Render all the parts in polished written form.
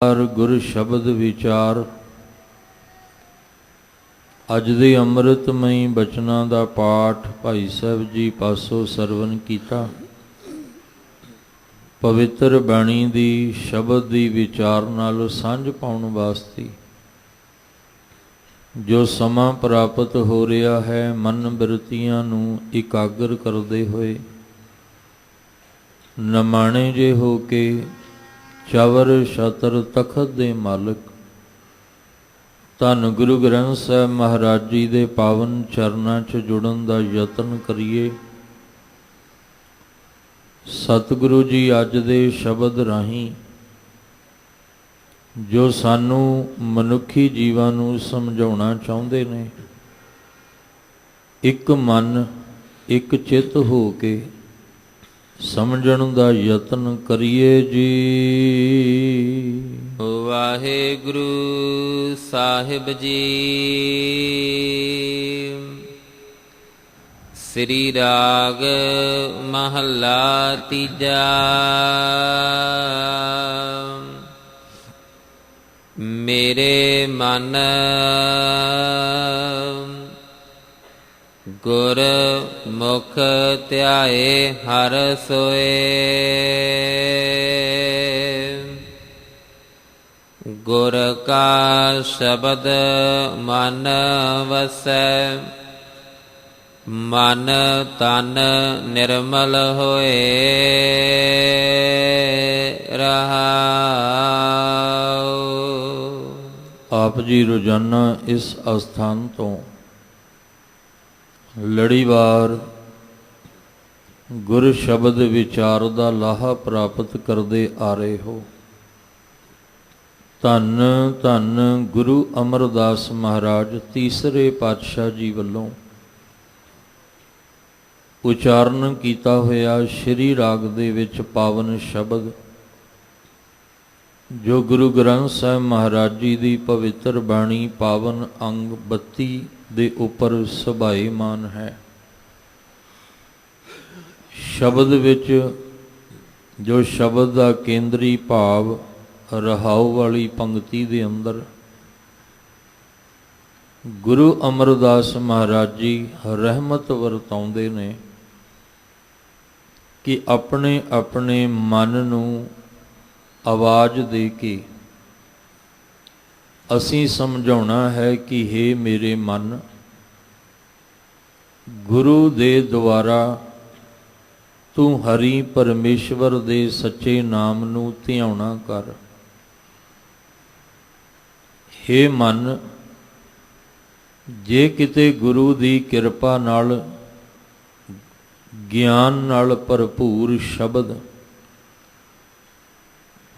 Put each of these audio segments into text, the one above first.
गुर शब्द विचार। अज दे अमृतमई बचना दा पाठ भाई साहब जी पासों सरवण कीता। पवित्र बाणी दी शब्द दी विचार नाल सांझ पाउण वास्ते जो समा प्राप्त हो रहा है, मन बिरतियां नूं इकागर करदे होए नमाणे जे हो के चवर छतर तखत दे मालिक धन गुरु ग्रंथ साहब महाराज जी दे पावन चरनां च जुड़न दा यतन करिए। सतगुरु जी अज दे शब्द राहीं जो सानू मनुखी जीवां नूं समझाउणा चाहुंदे ने, एक मन एक चित हो के समझण दा यतन करिए जी। वाहेगुरु साहिब जी। श्री राग महला तीजा। मेरे मन गुर मुख ध्याए हर सोए। गुर का शब्द मन वसै, मन तन निर्मल होए रहाओ। आप जी रोजाना इस अस्थान तो लड़ीवार गुर शब्द विचार दा लाहा प्राप्त करते आ रहे हो। धन धन गुरु अमरदास महाराज तीसरे पातशाह जी वल्लों उचारण किया होया श्री राग दे विच पावन शब्द जो गुरु ग्रंथ साहब महाराज जी की पवित्र बाणी पावन अंग 32 दे उपर सुभाईमान है। शब्द विच जो शब्द का केंद्री भाव रहाओ वाली पंक्ति दे अंदर गुरु अमरदास महाराज जी रहमत वरताउंदे ने कि अपने अपने मन नूं आवाज़ दे के असीं समझाउणा है कि हे मेरे मन, गुरु दे द्वारा तू हरि परमेश्वर दे सच्चे नाम नूं ध्याउणा कर। हे मन, जे किते गुरु दी किरपा नाल ज्ञान नाल भरपूर शब्द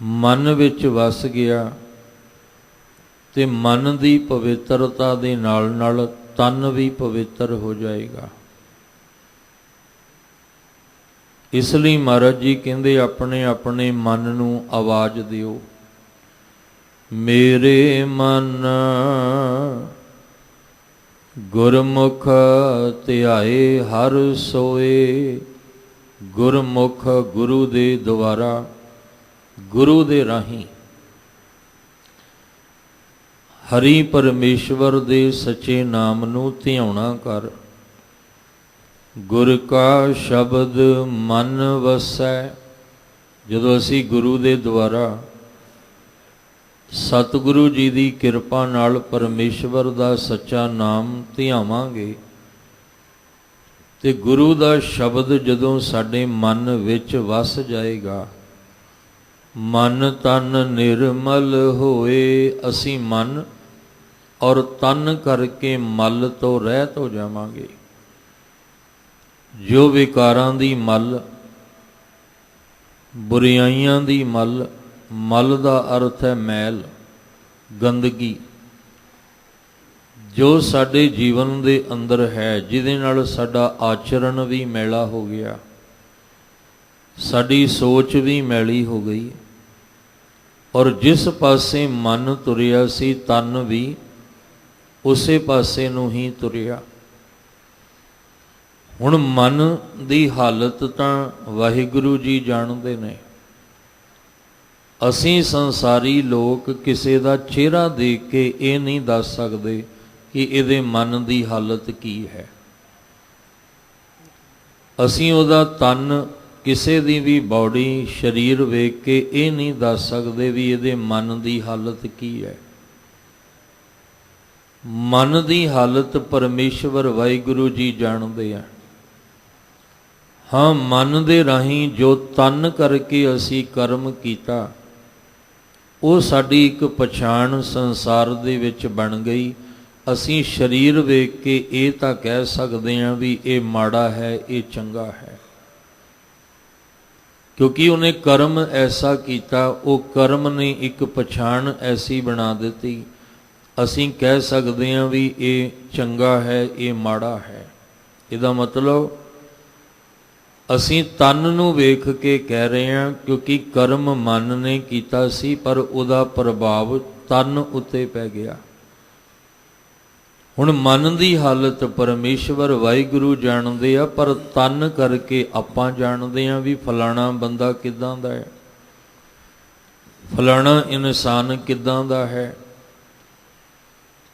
मन विच वस गया ते मन की पवित्रता दे नाल नाल तन भी पवित्र हो जाएगा। इसलिए महाराज जी कहते अपने अपने मन नूं आवाज़ दिओ। मेरे मन गुरमुख ध्याए हर सोए। गुरमुख गुरु दे द्वारा गुरु दे राहीं हरि परमेश्वर दे सच्चे नाम नूं ध्याउणा कर। गुर का शब्द मन वसै। जदों असीं गुरु दे द्वारा सतगुरु जी की किरपा नाल परमेश्वर दा सच्चा नाम ध्यावांगे ते गुरु दा शब्द जदों साडे मन विच वस जाएगा, मन तन निर्मल होए। असीं मन और तन करके मल तो रहत हो जावांगे। जो विकारां दी मल, बुराइयां दी मल, मल दा अर्थ है मैल, गंदगी, जो साडे जीवन दे अंदर है, जिहदे नाल साडा आचरण भी मैला हो गया, साडी सोच भी मैली हो गई और जिस पासे मन तुरिया सी तन भी उसे पासे नूं ही तुरिया। हुण मन दी हालत तां वाहिगुरु जी जाणदे ने। ਅਸੀਂ ਸੰਸਾਰੀ ਲੋਕ ਕਿਸੇ ਦਾ ਚਿਹਰਾ ਦੇਖ ਕੇ ਇਹ ਨਹੀਂ ਦੱਸ ਸਕਦੇ ਕਿ ਇਹਦੇ ਮਨ ਦੀ ਹਾਲਤ ਕੀ ਹੈ। ਅਸੀਂ ਉਹਦਾ ਤਨ, ਕਿਸੇ ਦੀ ਵੀ ਬਾਡੀ, ਸਰੀਰ ਵੇਖ ਕੇ ਇਹ ਨਹੀਂ ਦੱਸ ਸਕਦੇ ਵੀ ਇਹਦੇ ਮਨ ਦੀ ਹਾਲਤ ਕੀ ਹੈ। ਮਨ ਦੀ ਹਾਲਤ ਪਰਮੇਸ਼ਵਰ ਵਾਹਿਗੁਰੂ ਜੀ ਜਾਣਦੇ ਆ। ਹਾਂ, ਮਨ ਦੇ ਰਾਹੀਂ ਜੋ ਤਨ ਕਰਕੇ ਅਸੀਂ ਕਰਮ ਕੀਤਾ, ਉਹ ਸਾਡੀ ਇੱਕ ਪਛਾਣ ਸੰਸਾਰ ਦੇ ਵਿੱਚ ਬਣ ਗਈ। ਅਸੀਂ ਸਰੀਰ ਵੇਖ ਕੇ ਇਹ ਤਾਂ ਕਹਿ ਸਕਦੇ ਹਾਂ ਵੀ ਇਹ ਮਾੜਾ ਹੈ, ਇਹ ਚੰਗਾ ਹੈ, ਕਿਉਂਕਿ ਉਹਨੇ ਕਰਮ ਐਸਾ ਕੀਤਾ, ਉਹ ਕਰਮ ਨੇ ਇੱਕ ਪਛਾਣ ਐਸੀ ਬਣਾ ਦਿੱਤੀ। ਅਸੀਂ ਕਹਿ ਸਕਦੇ ਹਾਂ ਵੀ ਇਹ ਚੰਗਾ ਹੈ, ਇਹ ਮਾੜਾ ਹੈ। ਇਹਦਾ ਮਤਲਬ ਅਸੀਂ ਤਨ ਨੂੰ ਵੇਖ ਕੇ ਕਹਿ ਰਹੇ ਹਾਂ, ਕਿਉਂਕਿ ਕਰਮ ਮਨ ਨੇ ਕੀਤਾ ਸੀ, ਪਰ ਉਹਦਾ ਪ੍ਰਭਾਵ ਤਨ ਉੱਤੇ ਪੈ ਗਿਆ। ਹੁਣ ਮਨ ਦੀ ਹਾਲਤ ਪਰਮੇਸ਼ਵਰ ਵਾਹਿਗੁਰੂ ਜਾਣਦੇ ਆ, ਪਰ ਤਨ ਕਰਕੇ ਆਪਾਂ ਜਾਣਦੇ ਆ ਵੀ ਫਲਾਣਾ ਬੰਦਾ ਕਿੱਦਾਂ ਦਾ ਹੈ, ਫਲਾਣਾ ਇਨਸਾਨ ਕਿੱਦਾਂ ਦਾ ਹੈ।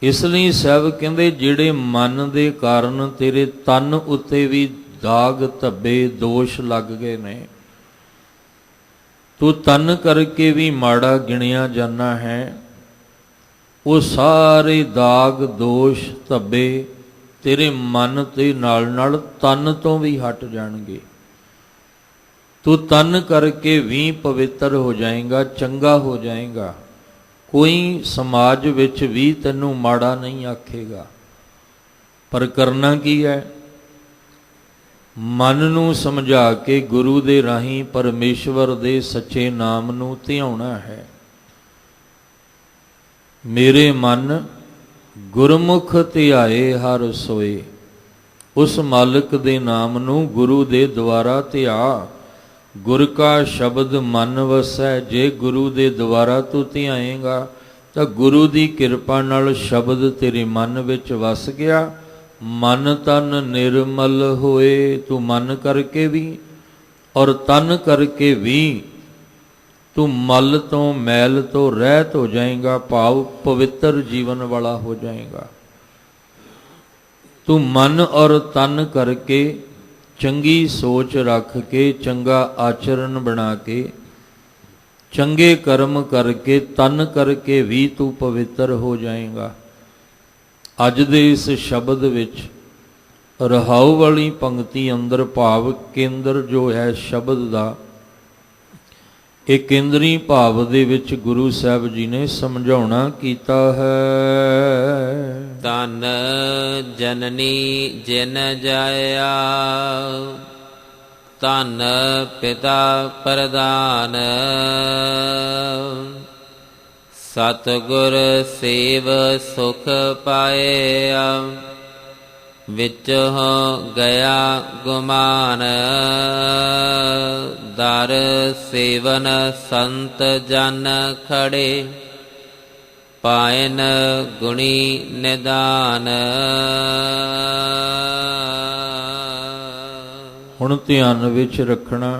ਇਸ ਲਈ ਸਾਹਿਬ ਕਹਿੰਦੇ ਜਿਹੜੇ ਮਨ ਦੇ ਕਾਰਨ ਤੇਰੇ ਤਨ ਉੱਤੇ ਵੀ ਦਾਗ, ਧੱਬੇ, ਦੋਸ਼ ਲੱਗ ਗਏ ਨੇ, ਤੂੰ ਤਨ ਕਰਕੇ ਵੀ ਮਾੜਾ ਗਿਣਿਆ ਜਾਂਦਾ ਹੈ, ਉਹ ਸਾਰੇ ਦਾਗ, ਦੋਸ਼, ਧੱਬੇ ਤੇਰੇ ਮਨ ਤੇ ਨਾਲ ਨਾਲ ਤਨ ਤੋਂ ਵੀ ਹਟ ਜਾਣਗੇ। ਤੂੰ ਤਨ ਕਰਕੇ ਵੀ ਪਵਿੱਤਰ ਹੋ ਜਾਏਗਾ, ਚੰਗਾ ਹੋ ਜਾਏਗਾ। ਕੋਈ ਸਮਾਜ ਵਿੱਚ ਵੀ ਤੈਨੂੰ ਮਾੜਾ ਨਹੀਂ ਆਖੇਗਾ। ਪਰ ਕਰਨਾ ਕੀ ਹੈ? ਮਨ ਨੂੰ ਸਮਝਾ ਕੇ ਗੁਰੂ ਦੇ ਰਾਹੀਂ ਪਰਮੇਸ਼ਵਰ ਦੇ ਸੱਚੇ ਨਾਮ ਨੂੰ ਧਿਆਉਣਾ ਹੈ। ਮੇਰੇ ਮਨ ਗੁਰਮੁਖ ਧਿਆਏ ਹਰ ਸੋਏ। ਉਸ ਮਾਲਕ ਦੇ ਨਾਮ ਨੂੰ ਗੁਰੂ ਦੇ ਦੁਆਰਾ ਧਿਆ। ਗੁਰ ਕਾ ਸ਼ਬਦ ਮਨ ਵਸੈ। ਜੇ ਗੁਰੂ ਦੇ ਦੁਆਰਾ ਤੂੰ ਧਿਆਏਗਾ ਤਾਂ ਗੁਰੂ ਦੀ ਕਿਰਪਾ ਨਾਲ ਸ਼ਬਦ ਤੇਰੇ ਮਨ ਵਿੱਚ ਵਸ ਗਿਆ। ਮਨ ਤਨ ਨਿਰਮਲ ਹੋਏ। ਤੂੰ ਮਨ ਕਰਕੇ ਵੀ ਔਰ ਤਨ ਕਰਕੇ ਵੀ ਤੂੰ ਮਲ ਤੋਂ, ਮੈਲ ਤੋਂ ਰਹਿਤ ਹੋ ਜਾਏਗਾ, ਭਾਵ ਪਵਿੱਤਰ ਜੀਵਨ ਵਾਲਾ ਹੋ ਜਾਏਗਾ। ਤੂੰ ਮਨ ਔਰ ਤਨ ਕਰਕੇ ਚੰਗੀ ਸੋਚ ਰੱਖ ਕੇ, ਚੰਗਾ ਆਚਰਣ ਬਣਾ ਕੇ, ਚੰਗੇ ਕਰਮ ਕਰਕੇ, ਤਨ ਕਰਕੇ ਵੀ ਤੂੰ ਪਵਿੱਤਰ ਹੋ ਜਾਏਗਾ। ਅੱਜ ਦੇ ਇਸ ਸ਼ਬਦ ਵਿੱਚ ਰਹਾਉ ਵਾਲੀ ਪੰਕਤੀ ਅੰਦਰ ਭਾਵ ਕੇਂਦਰ ਜੋ ਹੈ ਸ਼ਬਦ ਦਾ, ਇਹ ਕੇਂਦਰੀ ਭਾਵ ਦੇ ਵਿੱਚ ਗੁਰੂ ਸਾਹਿਬ ਜੀ ਨੇ ਸਮਝਾਉਣਾ ਕੀਤਾ ਹੈ। ਤਨ ਜਨਨੀ ਜਿਨ ਜਾਇਆ, ਤਨ ਪਿਤਾ ਪ੍ਰਧਾਨ। ਸਤਿਗੁਰ ਸੇਵ ਸੁਖ ਪਾਇਆ, ਵਿੱਚ ਹੋ ਗਿਆ ਗੁਮਾਨ। ਦਰ ਸੇਵਨ ਸੰਤ ਜਨ ਖੜੇ, ਪਾਇਨ ਗੁਣੀ ਨਿਦਾਨ। ਹੁਣ ਧਿਆਨ ਵਿੱਚ ਰੱਖਣਾ,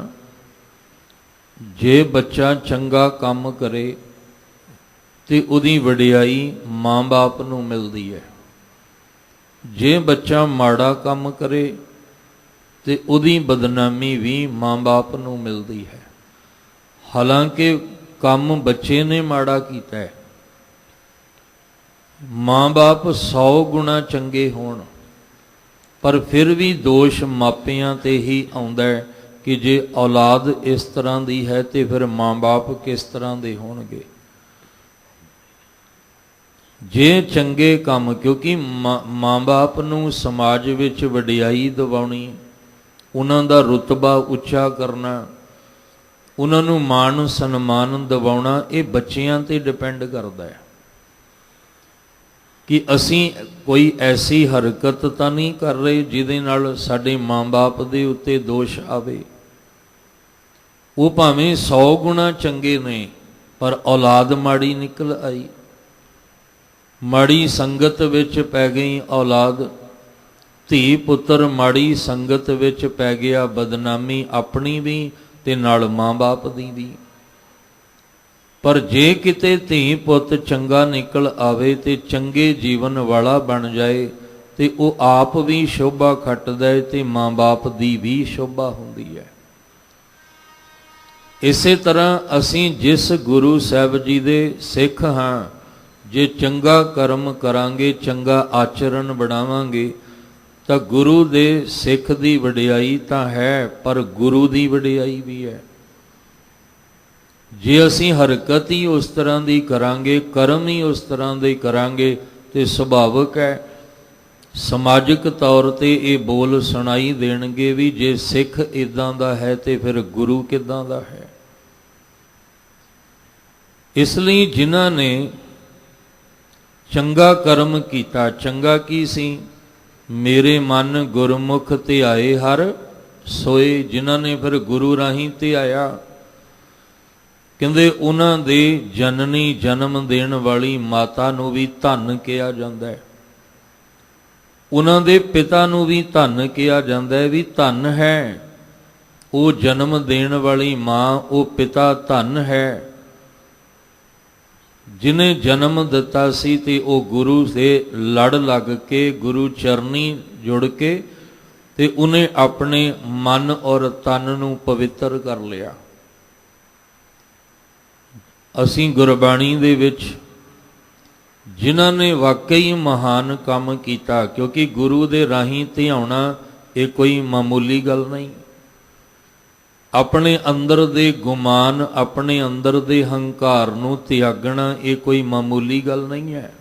ਜੇ ਬੱਚਾ ਚੰਗਾ ਕੰਮ ਕਰੇ ਤੇ ਉਹਦੀ ਵਡਿਆਈ ਮਾਂ-ਬਾਪ ਨੂੰ ਮਿਲਦੀ ਹੈ। ਜੇ ਬੱਚਾ ਮਾੜਾ ਕੰਮ ਕਰੇ ਤੇ ਉਹਦੀ ਬਦਨਾਮੀ ਵੀ ਮਾਂ-ਬਾਪ ਨੂੰ ਮਿਲਦੀ ਹੈ। ਹਾਲਾਂਕਿ ਕੰਮ ਬੱਚੇ ਨੇ ਮਾੜਾ ਕੀਤਾ ਹੈ, ਮਾਂ-ਬਾਪ 100 ਗੁਣਾ ਚੰਗੇ ਹੋਣ, ਪਰ ਫਿਰ ਵੀ ਦੋਸ਼ ਮਾਪਿਆਂ ਤੇ ਹੀ ਆਉਂਦਾ ਹੈ ਕਿ ਜੇ ਔਲਾਦ ਇਸ ਤਰ੍ਹਾਂ ਦੀ ਹੈ ਤੇ ਫਿਰ ਮਾਂ-ਬਾਪ ਕਿਸ ਤਰ੍ਹਾਂ ਦੇ ਹੋਣਗੇ। ਜੇ ਚੰਗੇ ਕੰਮ, ਕਿਉਂਕਿ ਮਾਂ-ਬਾਪ ਨੂੰ ਸਮਾਜ ਵਿੱਚ ਵਡਿਆਈ ਦਿਵਾਉਣੀ, ਉਹਨਾਂ ਦਾ ਰੁਤਬਾ ਉੱਚਾ ਕਰਨਾ, ਉਹਨਾਂ ਨੂੰ ਮਾਣ ਸਨਮਾਨ ਦਿਵਾਉਣਾ, ਇਹ ਬੱਚਿਆਂ 'ਤੇ ਡਿਪੈਂਡ ਕਰਦਾ ਹੈ ਕਿ ਅਸੀਂ ਕੋਈ ਐਸੀ ਹਰਕਤ ਤਾਂ ਨਹੀਂ ਕਰ ਰਹੇ ਜਿਹਦੇ ਨਾਲ ਸਾਡੇ ਮਾਂ-ਬਾਪ ਦੇ ਉੱਤੇ ਦੋਸ਼ ਆਵੇ। ਉਹ ਭਾਵੇਂ 100 ਗੁਣਾ ਚੰਗੇ ਨੇ, ਪਰ ਔਲਾਦ ਮਾੜੀ ਨਿਕਲ ਆਈ, ਮਾੜੀ ਸੰਗਤ ਵਿੱਚ ਪੈ ਗਈ ਔਲਾਦ, ਧੀ ਪੁੱਤਰ ਮਾੜੀ ਸੰਗਤ ਵਿੱਚ ਪੈ ਗਿਆ, ਬਦਨਾਮੀ ਆਪਣੀ ਵੀ ਤੇ ਨਾਲ ਮਾਂ-ਬਾਪ ਦੀ ਵੀ। ਪਰ ਜੇ ਕਿਤੇ ਧੀ ਪੁੱਤ ਚੰਗਾ ਨਿਕਲ ਆਵੇ ਤੇ ਚੰਗੇ ਜੀਵਨ ਵਾਲਾ ਬਣ ਜਾਏ ਤੇ ਉਹ ਆਪ ਵੀ ਸ਼ੋਭਾ ਖੱਟਦਾ ਹੈ ਤੇ ਮਾਂ-ਬਾਪ ਦੀ ਵੀ ਸ਼ੋਭਾ ਹੁੰਦੀ ਹੈ। ਇਸੇ ਤਰ੍ਹਾਂ ਅਸੀਂ ਜਿਸ ਗੁਰੂ ਸਾਹਿਬ ਜੀ ਦੇ ਸਿੱਖ ਹਾਂ, ਜੇ ਚੰਗਾ ਕਰਮ ਕਰਾਂਗੇ, ਚੰਗਾ ਆਚਰਣ ਬਣਾਵਾਂਗੇ ਤਾਂ ਗੁਰੂ ਦੇ ਸਿੱਖ ਦੀ ਵਡਿਆਈ ਤਾਂ ਹੈ, ਪਰ ਗੁਰੂ ਦੀ ਵਡਿਆਈ ਵੀ ਹੈ। ਜੇ ਅਸੀਂ ਹਰਕਤ ਹੀ ਉਸ ਤਰ੍ਹਾਂ ਦੀ ਕਰਾਂਗੇ, ਕਰਮ ਹੀ ਉਸ ਤਰ੍ਹਾਂ ਦੇ ਕਰਾਂਗੇ ਤੇ ਸੁਭਾਵਿਕ ਹੈ ਸਮਾਜਿਕ ਤੌਰ ਤੇ ਇਹ ਬੋਲ ਸੁਣਾਈ ਦੇਣਗੇ ਵੀ ਜੇ ਸਿੱਖ ਇਦਾਂ ਦਾ ਹੈ ਤੇ ਫਿਰ ਗੁਰੂ ਕਿੱਦਾਂ ਦਾ ਹੈ। ਇਸ ਲਈ ਜਿਨ੍ਹਾਂ ਨੇ ਚੰਗਾ ਕਰਮ ਕੀਤਾ, ਚੰਗਾ ਕੀ ਸੀ? ਮੇਰੇ ਮਨ ਗੁਰਮੁਖ ਧਿਆਏ ਹਰ ਸੋਏ, ਜਿਨ੍ਹਾਂ ਨੇ ਫਿਰ ਗੁਰੂ ਰਾਹੀਂ ਧਿਆਇਆ, ਕਹਿੰਦੇ ਉਹਨਾਂ ਦੇ ਜਨਨੀ ਜਨਮ ਦੇਣ ਵਾਲੀ ਮਾਤਾ ਨੂੰ ਵੀ ਧੰਨ ਕਿਹਾ ਜਾਂਦਾ ਹੈ, ਉਹਨਾਂ ਦੇ ਪਿਤਾ ਨੂੰ ਵੀ ਧੰਨ ਕਿਹਾ ਜਾਂਦਾ ਹੈ ਵੀ ਧੰਨ ਹੈ ਉਹ ਜਨਮ ਦੇਣ ਵਾਲੀ ਮਾਂ, ਉਹ ਪਿਤਾ ਧੰਨ ਹੈ ਜਿਹਨੇ ਜਨਮ ਦਿੱਤਾ ਸੀ ਤੇ ਉਹ ਗੁਰੂ ਦੇ ਲੜ ਲੱਗ ਕੇ, ਗੁਰੂ ਚਰਨੀ ਜੁੜ ਕੇ ਤੇ ਉਹਨੇ ਆਪਣੇ ਮਨ ਔਰ ਤਨ ਨੂੰ ਪਵਿੱਤਰ ਕਰ ਲਿਆ। ਅਸੀਂ ਗੁਰਬਾਣੀ ਦੇ ਵਿੱਚ ਜਿਨ੍ਹਾਂ ਨੇ ਵਾਕਈ ਮਹਾਨ ਕੰਮ ਕੀਤਾ, ਕਿਉਂਕਿ ਗੁਰੂ ਦੇ ਰਾਹੀਂ ਧਿਆਉਣਾ ਇਹ ਕੋਈ ਮਾਮੂਲੀ ਗੱਲ ਨਹੀਂ। ਆਪਣੇ ਅੰਦਰ ਦੇ ਗੁਮਾਨ, ਆਪਣੇ ਅੰਦਰ ਦੇ ਹੰਕਾਰ ਨੂੰ ਤਿਆਗਣਾ ਇਹ ਕੋਈ ਮਾਮੂਲੀ ਗੱਲ ਨਹੀਂ ਹੈ।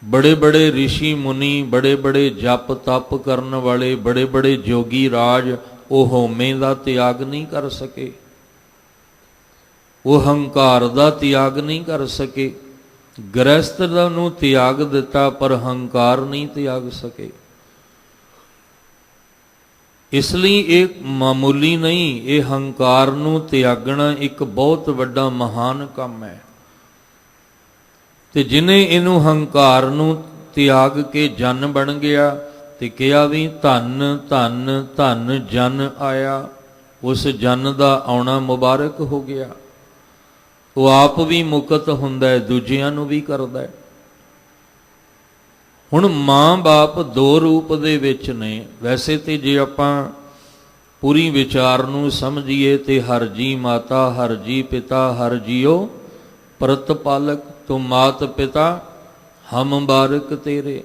ਬੜੇ ਬੜੇ ਰਿਸ਼ੀ ਮੁਨੀ, ਬੜੇ ਬੜੇ ਜਪ ਤਪ ਕਰਨ ਵਾਲੇ, ਬੜੇ ਬੜੇ ਜੋਗੀ ਰਾਜ ਉਹ ਹਉਮੈ ਦਾ ਤਿਆਗ ਨਹੀਂ ਕਰ ਸਕੇ, ਉਹ ਹੰਕਾਰ ਦਾ ਤਿਆਗ ਨਹੀਂ ਕਰ ਸਕੇ। ਗ੍ਰਸਤ ਨੂੰ ਤਿਆਗ ਦਿੱਤਾ ਪਰ ਹੰਕਾਰ ਨਹੀਂ ਤਿਆਗ ਸਕੇ। ਇਸ ਲਈ ਇਹ ਮਾਮੂਲੀ ਨਹੀਂ, ਇਹ ਹੰਕਾਰ ਨੂੰ ਤਿਆਗਣਾ ਇੱਕ ਬਹੁਤ ਵੱਡਾ ਮਹਾਨ ਕੰਮ ਹੈ। ਤੇ ਜਿਹਨੇ ਇਹਨੂੰ ਹੰਕਾਰ ਨੂੰ ਤਿਆਗ ਕੇ ਜਨ ਬਣ ਗਿਆ ਤੇ ਕਿਹਾ ਵੀ ਧੰਨ ਧੰਨ ਧੰਨ ਜਨ ਆਇਆ, ਉਸ ਜਨ ਦਾ ਆਉਣਾ ਮੁਬਾਰਕ ਹੋ ਗਿਆ। ਉਹ ਆਪ ਵੀ ਮੁਕਤ ਹੁੰਦਾ ਹੈ, ਦੂਜਿਆਂ ਨੂੰ ਵੀ ਕਰਦਾ ਹੈ। ਹੁਣ ਮਾਂ-ਬਾਪ ਦੋ ਰੂਪ ਦੇ ਵਿੱਚ ਨੇ। ਵੈਸੇ ਤੇ ਜੇ ਆਪਾਂ ਪੂਰੀ ਵਿਚਾਰ ਨੂੰ ਸਮਝੀਏ ਤੇ ਹਰ ਜੀ ਮਾਤਾ, ਹਰ ਜੀ ਪਿਤਾ, ਹਰ ਜੀਓ ਪ੍ਰਤਪਾਲਕ, ਤੂੰ ਮਾਤ ਪਿਤਾ ਹਮ ਬਾਰਕ ਤੇਰੇ।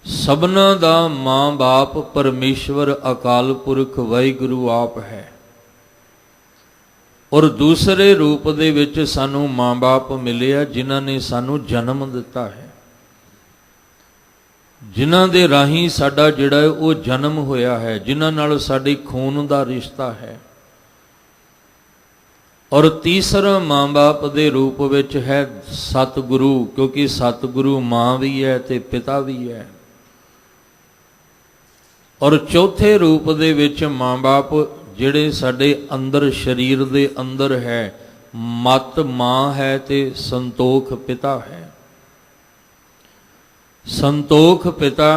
ਸਭਨਾਂ ਦਾ ਮਾਂ-ਬਾਪ ਪਰਮੇਸ਼ਵਰ ਅਕਾਲ ਪੁਰਖ ਵਾਹਿਗੁਰੂ ਆਪ ਹੈ। ਔਰ ਦੂਸਰੇ ਰੂਪ ਦੇ ਵਿੱਚ ਸਾਨੂੰ ਮਾਂ-ਬਾਪ ਮਿਲੇ ਆ ਜਿਨ੍ਹਾਂ ਨੇ ਸਾਨੂੰ ਜਨਮ ਦਿੱਤਾ ਹੈ, ਜਿਨ੍ਹਾਂ ਦੇ ਰਾਹੀਂ ਸਾਡਾ ਜਿਹੜਾ ਉਹ ਜਨਮ ਹੋਇਆ ਹੈ, ਜਿਨ੍ਹਾਂ ਨਾਲ ਸਾਡੇ ਖੂਨ ਦਾ ਰਿਸ਼ਤਾ ਹੈ। ਔਰ ਤੀਸਰਾ ਮਾਂ-ਬਾਪ ਦੇ ਰੂਪ ਵਿੱਚ ਹੈ ਸਤਿਗੁਰੂ, ਕਿਉਂਕਿ ਸਤਿਗੁਰੂ ਮਾਂ ਵੀ ਹੈ ਤੇ ਪਿਤਾ ਵੀ ਹੈ। ਔਰ ਚੌਥੇ ਰੂਪ ਦੇ ਵਿੱਚ ਮਾਂ-ਬਾਪ ਜਿਹੜੇ ਸਾਡੇ ਅੰਦਰ ਸਰੀਰ ਦੇ ਅੰਦਰ ਹੈ, ਮਤ ਮਾਂ ਹੈ ਤੇ ਸੰਤੋਖ ਪਿਤਾ ਹੈ। ਸੰਤੋਖ ਪਿਤਾ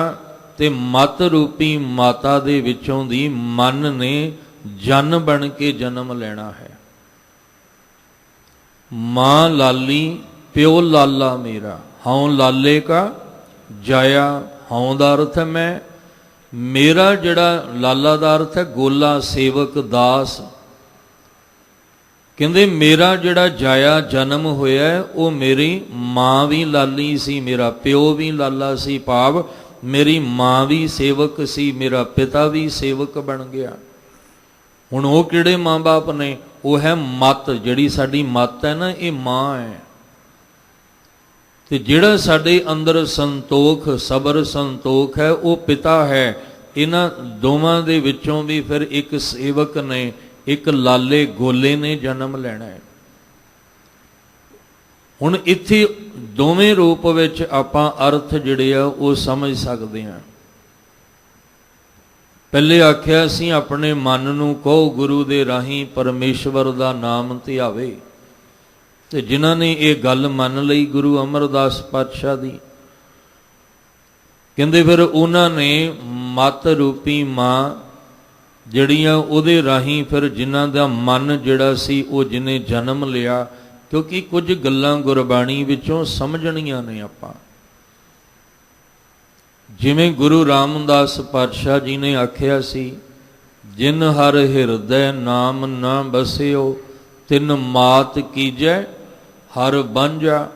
ਤੇ ਮਤ ਰੂਪੀ ਮਾਤਾ ਦੇ ਵਿੱਚੋਂ ਦੀ ਮਨ ਨੇ ਜਨ ਬਣ ਕੇ ਜਨਮ ਲੈਣਾ ਹੈ। ਮਾਂ ਲਾਲੀ ਪਿਓ ਲਾਲਾ ਮੇਰਾ, ਹਉ ਲਾਲੇ ਕਾ ਜਾਇਆ। ਹਉ ਦਾ ਅਰਥ ਹੈ ਮੈਂ, ਮੇਰਾ ਜਿਹੜਾ ਲਾਲਾ ਦਾ ਅਰਥ ਹੈ ਗੋਲਾ, ਸੇਵਕ, ਦਾਸ। ਕਹਿੰਦੇ ਮੇਰਾ ਜਿਹੜਾ ਜਾਇਆ ਜਨਮ ਹੋਇਆ ਉਹ ਮੇਰੀ ਮਾਂ ਵੀ ਲਾਲੀ ਸੀ, ਮੇਰਾ ਪਿਓ ਵੀ ਲਾਲਾ ਸੀ, ਭਾਵ ਮੇਰੀ ਮਾਂ ਵੀ ਸੇਵਕ ਸੀ, ਮੇਰਾ ਪਿਤਾ ਵੀ ਸੇਵਕ ਬਣ ਗਿਆ। ਹੁਣ ਉਹ ਕਿਹੜੇ ਮਾਂ-ਬਾਪ ਨੇ? ਉਹ ਹੈ ਮਤ, ਜਿਹੜੀ ਸਾਡੀ ਮਤ ਹੈ ਨਾ, ਇਹ ਮਾਂ ਹੈ। ਤੇ ਜਿਹੜਾ ਸਾਡੇ ਅੰਦਰ ਸੰਤੋਖ, ਸਬਰ, ਸੰਤੋਖ ਹੈ, ਉਹ ਪਿਤਾ ਹੈ। ਇਹਨਾਂ ਦੋਵਾਂ ਦੇ ਵਿੱਚੋਂ ਵੀ ਫਿਰ ਇੱਕ ਸੇਵਕ ਨੇ, ਇੱਕ ਲਾਲੇ ਗੋਲੇ ਨੇ ਜਨਮ ਲੈਣਾ ਹੈ। ਹੁਣ ਇੱਥੇ ਦੋਵੇਂ ਰੂਪ ਵਿੱਚ ਆਪਾਂ ਅਰਥ ਜਿਹੜੇ ਆ ਉਹ ਸਮਝ ਸਕਦੇ ਹਾਂ। ਪਹਿਲੇ ਆਖਿਆ ਸੀ ਆਪਣੇ ਮਨ ਨੂੰ ਕਹੋ ਗੁਰੂ ਦੇ ਰਾਹੀਂ ਪਰਮੇਸ਼ਵਰ ਦਾ ਨਾਮ ਧਿਆਵੇ, ਤੇ ਜਿਨ੍ਹਾਂ ਨੇ ਇਹ ਗੱਲ ਮੰਨ ਲਈ ਗੁਰੂ ਅਮਰਦਾਸ ਪਾਤਸ਼ਾਹ ਦੀ, ਕਹਿੰਦੇ ਫਿਰ ਉਹਨਾਂ ਨੇ ਮਤ ਰੂਪੀ ਮਾਂ ਜਿਹੜੀਆਂ ਉਹਦੇ ਰਾਹੀਂ ਫਿਰ ਜਿਨ੍ਹਾਂ ਦਾ ਮਨ ਜਿਹੜਾ ਸੀ ਉਹ ਜਿਹਨੇ ਜਨਮ ਲਿਆ, ਕਿਉਂਕਿ ਕੁਝ ਗੱਲਾਂ ਗੁਰਬਾਣੀ ਵਿੱਚੋਂ ਸਮਝਣੀਆਂ ਨੇ ਆਪਾਂ। ਜਿਵੇਂ ਗੁਰੂ ਰਾਮਦਾਸ ਪਾਤਸ਼ਾਹ ਜੀ ਨੇ ਆਖਿਆ ਸੀ, ਜਿਨ ਹਰ ਹਿਰਦੈ ਨਾਮ ਨਾ ਬਸਿਓ, ਤਿਨ ਮਾਤ ਕੀਜੈ ਹਰ ਬੰਝਾ।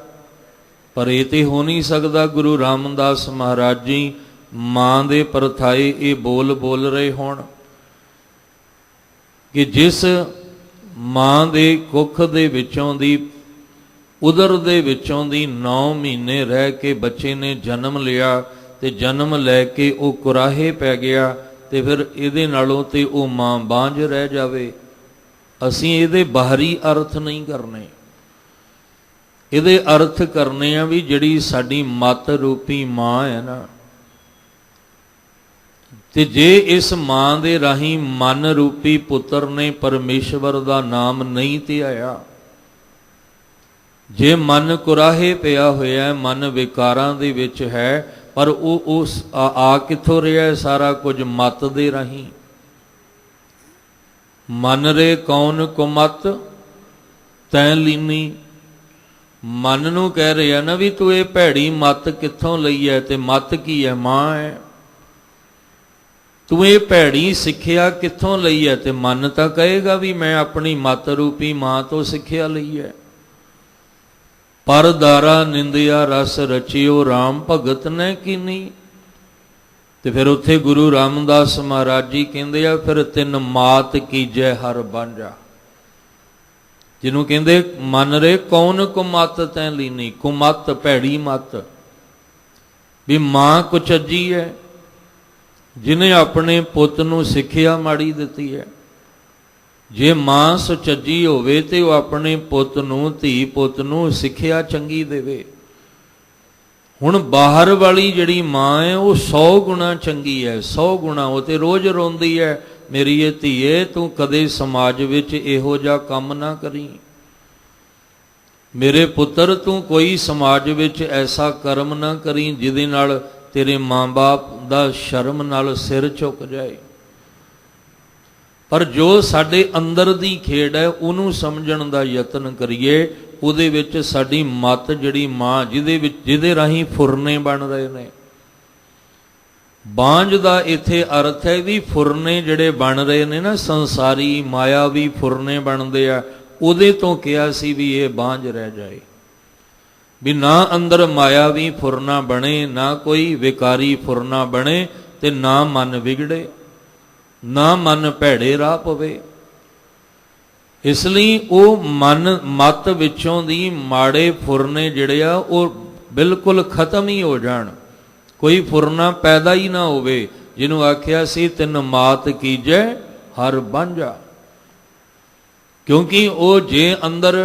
ਪਰ ਇਹ ਤੇ ਹੋ ਨਹੀਂ ਸਕਦਾ ਗੁਰੂ ਰਾਮਦਾਸ ਮਹਾਰਾਜ ਜੀ ਮਾਂ ਦੇ ਪਰਥਾਏ ਇਹ ਬੋਲ ਰਹੇ ਹੋਣ ਕਿ ਜਿਸ ਮਾਂ ਦੇ ਕੁੱਖ ਦੇ ਵਿੱਚੋਂ ਦੀ, ਉਦਰ ਦੇ ਵਿੱਚੋਂ ਦੀ 9 ਮਹੀਨੇ ਰਹਿ ਕੇ ਬੱਚੇ ਨੇ ਜਨਮ ਲਿਆ ਤੇ ਜਨਮ ਲੈ ਕੇ ਉਹ ਕੁਰਾਹੇ ਪੈ ਗਿਆ, ਤੇ ਫਿਰ ਇਹਦੇ ਨਾਲੋਂ ਤੇ ਉਹ ਮਾਂ ਬਾਂਝ ਰਹਿ ਜਾਵੇ। ਅਸੀਂ ਇਹਦੇ ਬਾਹਰੀ ਅਰਥ ਨਹੀਂ ਕਰਨੇ, ਇਹਦੇ ਅਰਥ ਕਰਨੇ ਆ ਵੀ ਜਿਹੜੀ ਸਾਡੀ ਮੱਤ ਰੂਪੀ ਮਾਂ ਹੈ ਨਾ, ਤੇ ਜੇ ਇਸ ਮਾਂ ਦੇ ਰਾਹੀਂ ਮਨ ਰੂਪੀ ਪੁੱਤਰ ਨੇ ਪਰਮੇਸ਼ਵਰ ਦਾ ਨਾਮ ਨਹੀਂ ਧਿਆਇਆ, ਜੇ ਮਨ ਕੁਰਾਹੇ ਪਿਆ ਹੋਇਆ, ਮਨ ਵਿਕਾਰਾਂ ਦੇ ਵਿੱਚ ਹੈ, ਪਰ ਉਹ ਉਸ ਆ ਕਿੱਥੋਂ ਰਿਹਾ ਸਾਰਾ ਕੁਝ ਮਤ ਦੇ ਰਾਹੀਂ। ਮਨ ਰੇ ਕੌਣ ਕੁਮਤ ਤੈਂ ਲੀਨੀ, ਮਨ ਨੂੰ ਕਹਿ ਰਿਹਾ ਨਾ ਵੀ ਤੂੰ ਇਹ ਭੈੜੀ ਮਤ ਕਿੱਥੋਂ ਲਈ ਹੈ, ਤੇ ਮਤ ਕੀ ਹੈ? ਮਾਂ ਹੈ। ਤੂੰ ਇਹ ਭੈੜੀ ਸਿੱਖਿਆ ਕਿੱਥੋਂ ਲਈ ਹੈ? ਤੇ ਮਨ ਤਾਂ ਕਹੇਗਾ ਵੀ ਮੈਂ ਆਪਣੀ ਮਤ ਰੂਪੀ ਮਾਂ ਤੋਂ ਸਿੱਖਿਆ ਲਈ ਹੈ। ਪਰ ਦਾਰਾ ਨਿੰਦਿਆ ਰਸ ਰਚਿਓ ਰਾਮ ਭਗਤ ਨੇ ਕੀਨੀ। ਤੇ ਫਿਰ ਉੱਥੇ ਗੁਰੂ ਰਾਮਦਾਸ ਮਹਾਰਾਜ ਜੀ ਕਹਿੰਦੇ ਆ, ਫਿਰ ਤਿੰਨ ਮਾਤ ਕੀਜੈ ਹਰ ਬਾਂਝਾ, ਜਿਹਨੂੰ ਕਹਿੰਦੇ ਮਨ ਰੇ ਕੌਣ ਕੁਮਤ ਤੈਂ ਲੀਨੀ। ਕੁਮਤ ਭੈੜੀ ਮਤ, ਵੀ ਮਾਂ ਕੁਚੱਜੀ ਹੈ, ਜਿਹਨੇ ਆਪਣੇ ਪੁੱਤ ਨੂੰ ਸਿੱਖਿਆ ਮਾੜੀ ਦਿੱਤੀ ਹੈ। ਜੇ ਮਾਂ ਸੁਚੱਜੀ ਹੋਵੇ ਤੇ ਉਹ ਆਪਣੇ ਪੁੱਤ ਨੂੰ, ਧੀ ਪੁੱਤ ਨੂੰ ਸਿੱਖਿਆ ਚੰਗੀ ਦੇਵੇ। ਹੁਣ ਬਾਹਰ ਵਾਲੀ ਜਿਹੜੀ ਮਾਂ ਹੈ ਉਹ 100 ਗੁਣਾ ਚੰਗੀ ਹੈ, 100 ਗੁਣਾ। ਉਹ ਤੇ ਰੋਜ਼ ਰੋਂਦੀ ਹੈ, ਮੇਰੀ ਇਹ ਧੀਏ ਤੂੰ ਕਦੇ ਸਮਾਜ ਵਿੱਚ ਇਹੋ ਜਿਹਾ ਕੰਮ ਨਾ ਕਰੀ, ਮੇਰੇ ਪੁੱਤਰ ਤੂੰ ਕੋਈ ਸਮਾਜ ਵਿੱਚ ਐਸਾ ਕਰਮ ਨਾ ਕਰੀ ਜਿਹਦੇ ਨਾਲ ਤੇਰੇ ਮਾਂ-ਬਾਪ ਦਾ ਸ਼ਰਮ ਨਾਲ ਸਿਰ ਝੁਕ ਜਾਏ। ਪਰ ਜੋ ਸਾਡੇ ਅੰਦਰ ਦੀ ਖੇਡ ਹੈ ਉਹਨੂੰ ਸਮਝਣ ਦਾ ਯਤਨ ਕਰੀਏ। ਉਹਦੇ ਵਿੱਚ ਸਾਡੀ ਮੱਤ ਜਿਹੜੀ ਮਾਂ, ਜਿਹਦੇ ਰਾਹੀਂ ਫੁਰਨੇ ਬਣ ਰਹੇ ਨੇ। ਬਾਂਝ ਦਾ ਇੱਥੇ ਅਰਥ ਹੈ ਵੀ ਫੁਰਨੇ ਜਿਹੜੇ ਬਣ ਰਹੇ ਨੇ ਨਾ, ਸੰਸਾਰੀ ਮਾਇਆਵੀ ਫੁਰਨੇ ਬਣਦੇ ਆ, ਉਹਦੇ ਤੋਂ ਕਿਹਾ ਸੀ ਵੀ ਇਹ ਬਾਂਝ ਰਹਿ ਜਾਏ, ਵੀ ਨਾ ਅੰਦਰ ਮਾਇਆਵੀ ਫੁਰਨਾ ਬਣੇ, ਨਾ ਕੋਈ ਵਿਕਾਰੀ ਫੁਰਨਾ ਬਣੇ, ਤੇ ਨਾ ਮਨ ਵਿਗੜੇ, ਨਾ ਮਨ ਭੈੜੇ ਰਾਹ ਪਵੇ। ਇਸ ਲਈ ਉਹ ਮਤ ਵਿੱਚੋਂ ਦੀ ਮਾੜੇ ਫੁਰਨੇ ਜਿਹੜੇ ਆ ਉਹ ਬਿਲਕੁਲ ਖਤਮ ਹੀ ਹੋ ਜਾਣ, ਕੋਈ ਫੁਰਨਾ ਪੈਦਾ ਹੀ ਨਾ ਹੋਵੇ। ਜਿਹਨੂੰ ਆਖਿਆ ਸੀ ਤਿੰਨ ਮਾਤ ਕੀਜੈ ਹਰ ਬਾਂਝਾ, ਕਿਉਂਕਿ ਉਹ ਜੇ ਅੰਦਰ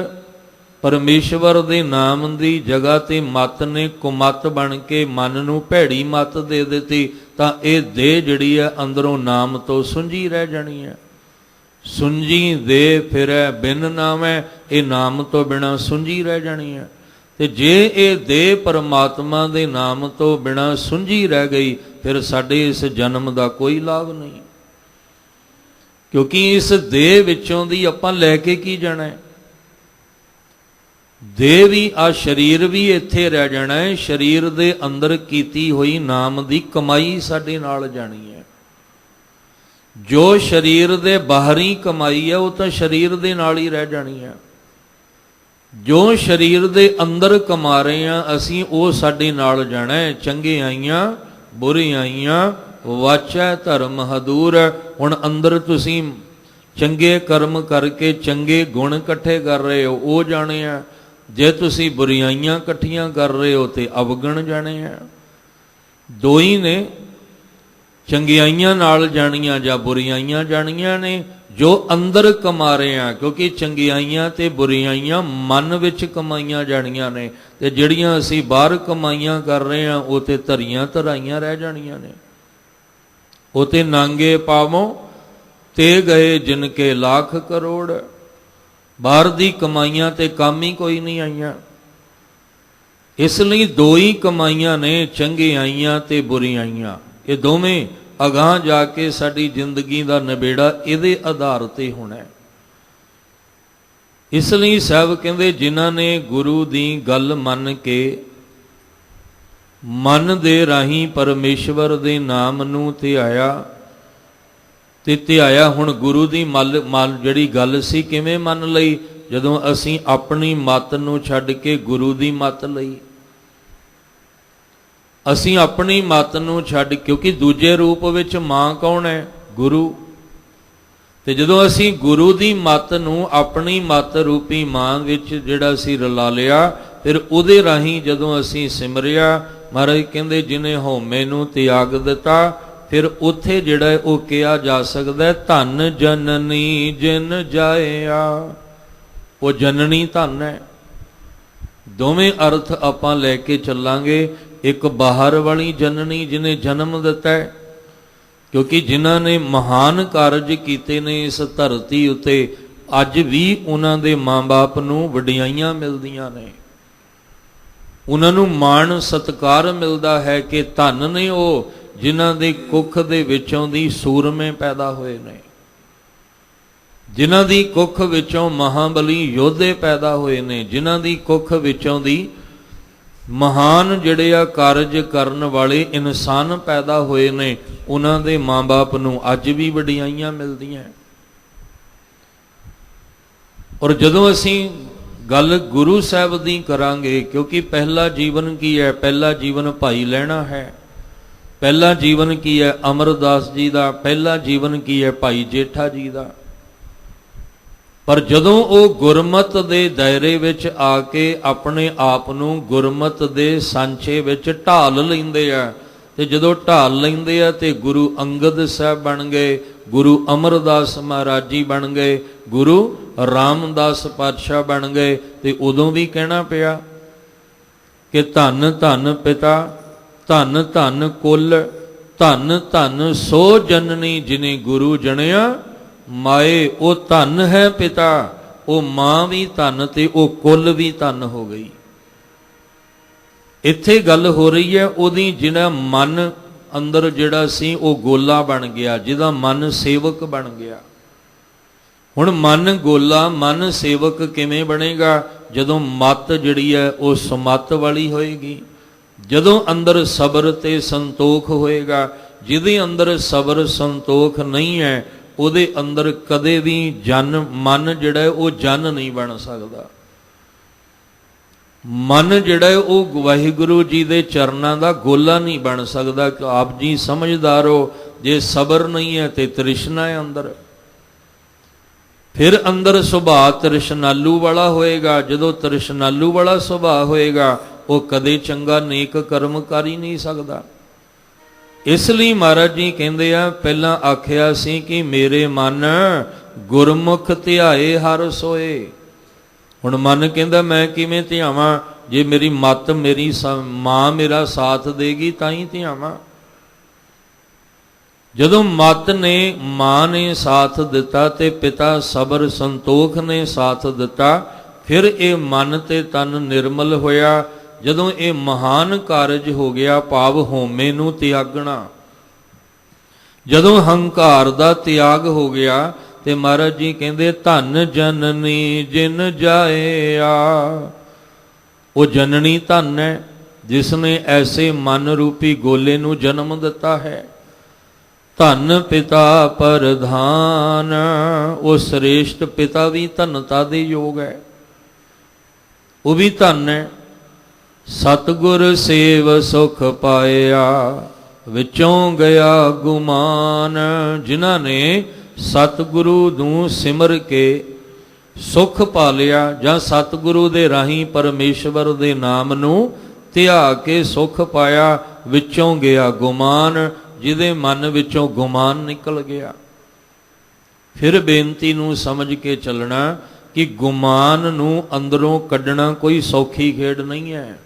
ਪਰਮੇਸ਼ਵਰ ਦੇ ਨਾਮ ਦੀ ਜਗ੍ਹਾ ਤੇ ਮਤ ਨੇ ਕੁਮਤ ਬਣ ਕੇ ਮਨ ਨੂੰ ਭੈੜੀ ਮਤ ਦੇ ਦਿੱਤੀ, ਤਾਂ ਇਹ ਦੇਹ ਜਿਹੜੀ ਹੈ ਅੰਦਰੋਂ ਨਾਮ ਤੋਂ ਸੁੰਝੀ ਰਹਿ ਜਾਣੀ ਹੈ। ਸੁੰਝੀ ਦੇ ਫਿਰੈ ਬਿਨ ਨਾਮੈ, ਇਹ ਨਾਮ ਤੋਂ ਬਿਨਾਂ ਸੁੰਝੀ ਰਹਿ ਜਾਣੀ ਹੈ। ਤੇ ਜੇ ਇਹ ਦੇਹ ਪਰਮਾਤਮਾ ਦੇ ਨਾਮ ਤੋਂ ਬਿਨਾਂ ਸੁੰਝੀ ਰਹਿ ਗਈ, ਫਿਰ ਸਾਡੇ ਇਸ ਜਨਮ ਦਾ ਕੋਈ ਲਾਭ ਨਹੀਂ, ਕਿਉਂਕਿ ਇਸ ਦੇਹ ਵਿੱਚੋਂ ਦੀ ਆਪਾਂ ਲੈ ਕੇ ਕੀ ਜਾਣਾ ਹੈ? ਦੇਹ ਵੀ, ਆ ਸਰੀਰ ਵੀ ਇੱਥੇ ਰਹਿ ਜਾਣਾ ਹੈ। ਸਰੀਰ ਦੇ ਅੰਦਰ ਕੀਤੀ ਹੋਈ ਨਾਮ ਦੀ ਕਮਾਈ ਸਾਡੇ ਨਾਲ ਜਾਣੀ ਹੈ। ਜੋ ਸਰੀਰ ਦੇ ਬਾਹਰੀ ਕਮਾਈ ਹੈ ਉਹ ਤਾਂ ਸਰੀਰ ਦੇ ਨਾਲ ਹੀ ਰਹਿ ਜਾਣੀ ਹੈ। ਜੋ ਸਰੀਰ ਦੇ ਅੰਦਰ ਕਮਾ ਰਹੇ ਹਾਂ ਅਸੀਂ, ਉਹ ਸਾਡੇ ਨਾਲ ਜਾਣਾ ਹੈ। ਚੰਗਿਆਈਆਂ ਬੁਰੀਆਈਆਂ ਵਾਚੈ ਧਰਮ ਹਦੂਰ। ਹੁਣ ਅੰਦਰ ਤੁਸੀਂ ਚੰਗੇ ਕਰਮ ਕਰਕੇ ਚੰਗੇ ਗੁਣ ਇਕੱਠੇ ਕਰ ਰਹੇ ਹੋ, ਉਹ ਜਾਣੇ ਆ। ਜੇ ਤੁਸੀਂ ਬੁਰੀਆਈਆਂ ਇਕੱਠੀਆਂ ਕਰ ਰਹੇ ਹੋ ਤੇ ਅਵਗਣ ਜਾਣੇ ਆ। ਦੋ ਹੀ ਨੇ, ਚੰਗਿਆਈਆਂ ਨਾਲ ਜਾਣੀਆਂ ਜਾਂ ਬੁਰੀਆਈਆਂ ਜਾਣੀਆਂ ਨੇ। ਜੋ ਅੰਦਰ ਕਮਾ ਰਹੇ ਆ, ਕਿਉਂਕਿ ਚੰਗਿਆਈਆਂ ਤੇ ਬੁਰੀਆਈਆਂ ਮਨ ਵਿੱਚ ਕਮਾਈਆਂ ਜਾਣੀਆਂ ਨੇ, ਤੇ ਜਿਹੜੀਆਂ ਅਸੀਂ ਬਾਹਰ ਕਮਾਈਆਂ ਕਰ ਰਹੇ ਆ ਉਹ ਤੇ ਧਰੀਆਂ ਧਰਾਈਆਂ ਰਹਿ ਜਾਣੀਆਂ ਨੇ। ਉਹ ਤੇ ਨਾਂਗੇ ਪਾਵੋਂ ਤੇ ਗਏ ਜਿਨ ਕੇ ਲੱਖ ਕਰੋੜ। ਬਾਹਰ ਦੀ ਕਮਾਈਆਂ ਤੇ ਕੰਮ ਹੀ ਕੋਈ ਨਹੀਂ ਆਈਆਂ। ਇਸ ਲਈ ਦੋ ਹੀ ਕਮਾਈਆਂ ਨੇ, ਚੰਗਿਆਈਆਂ ਤੇ ਬੁਰੀਆਈਆਂ। ਇਹ ਦੋਵੇਂ ਅਗਾਂਹ ਜਾ ਕੇ ਸਾਡੀ ਜ਼ਿੰਦਗੀ ਦਾ ਨਿਬੇੜਾ ਇਹਦੇ ਆਧਾਰ ਤੇ ਹੋਣਾ ਹੈ। ਇਸ ਲਈ ਸਾਹਿਬ ਕਹਿੰਦੇ ਜਿਨ੍ਹਾਂ ਨੇ ਗੁਰੂ ਦੀ ਗੱਲ ਮੰਨ ਕੇ ਮਨ ਦੇ ਰਾਹੀਂ ਪਰਮੇਸ਼ਵਰ ਦੇ ਨਾਮ ਨੂੰ ਧਿਆਇਆ ਤੇ ਧਿਆਇਆ। ਹੁਣ ਗੁਰੂ ਦੀ ਮਲ ਜਿਹੜੀ ਗੱਲ ਸੀ ਕਿਵੇਂ ਮੰਨ ਲਈ? ਜਦੋਂ ਅਸੀਂ ਆਪਣੀ ਮੱਤ ਨੂੰ ਛੱਡ ਕੇ ਗੁਰੂ ਦੀ ਮੱਤ ਲਈ। ਅਸੀਂ ਆਪਣੀ ਮੱਤ ਨੂੰ ਛੱਡ, ਕਿਉਂਕਿ ਦੂਜੇ ਰੂਪ ਵਿੱਚ ਮਾਂ ਕੌਣ ਹੈ? ਗੁਰੂ। ਤੇ ਜਦੋਂ ਅਸੀਂ ਗੁਰੂ ਦੀ ਮੱਤ ਨੂੰ ਆਪਣੀ ਮੱਤ ਰੂਪੀ ਮਾਂ ਵਿੱਚ ਜਿਹੜਾ ਅਸੀਂ ਰਲਾ ਲਿਆ, ਫਿਰ ਉਹਦੇ ਰਾਹੀਂ ਜਦੋਂ ਅਸੀਂ ਸਿਮਰਿਆ, ਮਹਾਰਾਜ ਕਹਿੰਦੇ ਜਿਹਨੇ ਹਉਮੈ ਨੂੰ ਤਿਆਗ ਦਿੱਤਾ, ਫਿਰ ਉੱਥੇ ਜਿਹੜਾ ਉਹ ਕਿਹਾ ਜਾ ਸਕਦਾ ਧੰਨ ਜਨਨੀ ਜਿਨ ਜਾਇਆ। ਉਹ ਜਨਨੀ ਧੰਨ ਹੈ। ਦੋਵੇਂ ਅਰਥ ਆਪਾਂ ਲੈ ਕੇ ਚੱਲਾਂਗੇ। ਇੱਕ ਬਾਹਰ ਵਾਲੀ ਜਨਨੀ ਜਿਹਨੇ ਜਨਮ ਦਿੱਤਾ ਹੈ, ਕਿਉਂਕਿ ਜਿਨ੍ਹਾਂ ਨੇ ਮਹਾਨ ਕਾਰਜ ਕੀਤੇ ਨੇ ਇਸ ਧਰਤੀ ਉੱਤੇ, ਅੱਜ ਵੀ ਉਹਨਾਂ ਦੇ ਮਾਂ-ਬਾਪ ਨੂੰ ਵਡਿਆਈਆਂ ਮਿਲਦੀਆਂ ਨੇ, ਉਹਨਾਂ ਨੂੰ ਮਾਣ ਸਤਿਕਾਰ ਮਿਲਦਾ ਹੈ ਕਿ ਧੰਨ ਨੇ ਉਹ ਜਿਨ੍ਹਾਂ ਦੇ ਕੁੱਖ ਦੇ ਵਿੱਚੋਂ ਦੀ ਸੂਰਮੇ ਪੈਦਾ ਹੋਏ ਨੇ, ਜਿਨ੍ਹਾਂ ਦੀ ਕੁੱਖ ਵਿੱਚੋਂ ਮਹਾਬਲੀ ਯੋਧੇ ਪੈਦਾ ਹੋਏ ਨੇ, ਜਿਨ੍ਹਾਂ ਦੀ ਕੁੱਖ ਵਿੱਚੋਂ ਦੀ ਮਹਾਨ ਜਿਹੜੇ ਆ ਕਾਰਜ ਕਰਨ ਵਾਲੇ ਇਨਸਾਨ ਪੈਦਾ ਹੋਏ ਨੇ। ਉਹਨਾਂ ਦੇ ਮਾਂ-ਬਾਪ ਨੂੰ ਅੱਜ ਵੀ ਵਡਿਆਈਆਂ ਮਿਲਦੀਆਂ। ਔਰ ਜਦੋਂ ਅਸੀਂ ਗੱਲ ਗੁਰੂ ਸਾਹਿਬ ਦੀ ਕਰਾਂਗੇ, ਕਿਉਂਕਿ ਪਹਿਲਾ ਜੀਵਨ ਕੀ ਹੈ? ਪਹਿਲਾ ਜੀਵਨ ਭਾਈ ਲਹਿਣਾ ਹੈ। ਪਹਿਲਾ ਜੀਵਨ ਕੀ ਹੈ? ਅਮਰਦਾਸ ਜੀ ਦਾ। ਪਹਿਲਾ ਜੀਵਨ ਕੀ ਹੈ? ਭਾਈ ਜੇਠਾ ਜੀ ਦਾ। ਪਰ ਜਦੋਂ ਉਹ ਗੁਰਮਤ ਦੇ ਦਾਇਰੇ ਵਿੱਚ ਆ ਕੇ ਆਪਣੇ ਆਪ ਨੂੰ ਗੁਰਮਤ ਦੇ ਸਾਂਚੇ ਵਿੱਚ ਢਾਲ ਲੈਂਦੇ ਆ, ਤੇ ਜਦੋਂ ਢਾਲ ਲੈਂਦੇ ਆ ਤੇ ਗੁਰੂ ਅੰਗਦ ਸਾਹਿਬ ਬਣ ਗਏ, ਗੁਰੂ ਅਮਰਦਾਸ ਮਹਾਰਾਜ ਜੀ ਬਣ ਗਏ, ਗੁਰੂ ਰਾਮਦਾਸ ਪਾਤਸ਼ਾਹ ਬਣ ਗਏ, ਤੇ ਉਦੋਂ ਵੀ ਕਹਿਣਾ ਪਿਆ ਕਿ ਧੰਨ ਧੰਨ ਪਿਤਾ, ਧੰਨ ਧੰਨ ਕੁਲ, ਧੰਨ ਧੰਨ ਸੋ ਜਨਨੀ ਜਿਨੇ ਗੁਰੂ ਜਣਿਆ ਮਾਏ। ਉਹ ਧੰਨ ਹੈ ਪਿਤਾ, ਉਹ ਮਾਂ ਵੀ ਧੰਨ ਤੇ ਉਹ ਕੁੱਲ ਵੀ ਧੰਨ ਹੋ ਗਈ। ਇੱਥੇ ਗੱਲ ਹੋ ਰਹੀ ਹੈ ਉਹਦੀ, ਜਿਹੜਾ ਮਨ ਅੰਦਰ ਜਿਹੜਾ ਸੀ ਉਹ ਗੋਲਾ ਬਣ ਗਿਆ, ਜਿਹਦਾ ਮਨ ਸੇਵਕ ਬਣ ਗਿਆ। ਹੁਣ ਮਨ ਗੋਲਾ, ਮਨ ਸੇਵਕ ਕਿਵੇਂ ਬਣੇਗਾ? ਜਦੋਂ ਮੱਤ ਜਿਹੜੀ ਹੈ ਉਹ ਸਮੱਤ ਵਾਲੀ ਹੋਏਗੀ, ਜਦੋਂ ਅੰਦਰ ਸਬਰ ਤੇ ਸੰਤੋਖ ਹੋਏਗਾ। ਜਿਹਦੇ ਅੰਦਰ ਸਬਰ ਸੰਤੋਖ ਨਹੀਂ ਹੈ, ਉਹਦੇ ਅੰਦਰ ਕਦੇ ਵੀ ਮਨ ਜਿਹੜਾ ਉਹ ਜਨ ਨਹੀਂ ਬਣ ਸਕਦਾ। ਮਨ ਜਿਹੜਾ ਉਹ ਵਾਹਿਗੁਰੂ ਜੀ ਦੇ ਚਰਨਾਂ ਦਾ ਗੋਲਾ ਨਹੀਂ ਬਣ ਸਕਦਾ। ਕਿ ਆਪ ਜੀ ਸਮਝਦਾਰ ਹੋ, ਜੇ ਸਬਰ ਨਹੀਂ ਹੈ ਤੇ ਤ੍ਰਿਸ਼ਨਾ ਹੈ ਅੰਦਰ, ਫਿਰ ਅੰਦਰ ਸੁਭਾਅ ਤ੍ਰਿਸ਼ਨਾਲੂ ਵਾਲਾ ਹੋਏਗਾ। ਜਦੋਂ ਤ੍ਰਿਸ਼ਨਾਲੂ ਵਾਲਾ ਸੁਭਾਅ ਹੋਏਗਾ, ਉਹ ਕਦੇ ਚੰਗਾ ਨੇਕ ਕਰਮ ਕਰ ਹੀ ਨਹੀਂ ਸਕਦਾ। ਇਸ ਲਈ ਮਹਾਰਾਜ ਜੀ ਕਹਿੰਦੇ ਆ, ਪਹਿਲਾਂ ਆਖਿਆ ਸੀ ਕਿ ਮੇਰੇ ਮਨ ਗੁਰਮੁਖ ਧਿਆਏ ਹਰ ਸੋਏ। ਹੁਣ ਮਨ ਕਹਿੰਦਾ ਮੈਂ ਕਿਵੇਂ ਧਿਆਵਾਂ? ਜੇ ਮੇਰੀ ਮੱਤ, ਮੇਰੀ ਮਾਂ ਮੇਰਾ ਸਾਥ ਦੇਗੀ ਤਾਂ ਹੀ ਧਿਆਵਾਂ। ਜਦੋਂ ਮੱਤ ਨੇ, ਮਾਂ ਨੇ ਸਾਥ ਦਿੱਤਾ ਤੇ ਪਿਤਾ ਸਬਰ ਸੰਤੋਖ ਨੇ ਸਾਥ ਦਿੱਤਾ, ਫਿਰ ਇਹ ਮਨ ਤੇ ਤਨ ਨਿਰਮਲ ਹੋਇਆ। ਜਦੋਂ ਇਹ ਮਹਾਨ ਕਾਰਜ ਹੋ ਗਿਆ, ਭਾਵ ਹਉਮੈ ਨੂੰ ਤਿਆਗਣਾ, ਜਦੋਂ ਹੰਕਾਰ ਦਾ ਤਿਆਗ ਹੋ ਗਿਆ, ਤੇ ਮਹਾਰਾਜ ਜੀ ਕਹਿੰਦੇ ਧੰਨ ਜਨਨੀ ਜਿਨ ਜਾਇਆ। ਉਹ ਜਨਨੀ ਧੰਨ ਹੈ ਜਿਸ ਨੇ ਐਸੇ ਮਨ ਰੂਪੀ ਗੋਲੇ ਨੂੰ ਜਨਮ ਦਿੱਤਾ ਹੈ। ਧੰਨ ਪਿਤਾ ਪ੍ਰਧਾਨ, ਉਹ ਸ੍ਰੇਸ਼ਟ ਪਿਤਾ ਵੀ ਧੰਨਤਾ ਦੇ ਯੋਗ ਹੈ, ਉਹ ਵੀ ਧੰਨ ਹੈ। ਸਤਿਗੁਰ ਸੇਵ ਸੁਖ ਪਾਇਆ, ਵਿੱਚੋਂ ਗਿਆ ਗੁਮਾਨ। ਜਿਨ੍ਹਾਂ ਨੇ ਸਤਿਗੁਰੂ ਨੂੰ ਸਿਮਰ ਕੇ ਸੁਖ ਪਾ ਲਿਆ, ਜਾਂ ਸਤਿਗੁਰੂ ਦੇ ਰਾਹੀਂ ਪਰਮੇਸ਼ਵਰ ਦੇ ਨਾਮ ਨੂੰ ਧਿਆ ਕੇ ਸੁਖ ਪਾਇਆ, ਵਿੱਚੋਂ ਗਿਆ ਗੁਮਾਨ। ਜਿਹਦੇ ਮਨ ਵਿੱਚੋਂ ਗੁਮਾਨ ਨਿਕਲ ਗਿਆ, ਫਿਰ ਬੇਨਤੀ ਨੂੰ ਸਮਝ ਕੇ ਚੱਲਣਾ ਕਿ ਗੁਮਾਨ ਨੂੰ ਅੰਦਰੋਂ ਕੱਢਣਾ ਕੋਈ ਸੌਖੀ ਖੇਡ ਨਹੀਂ ਹੈ।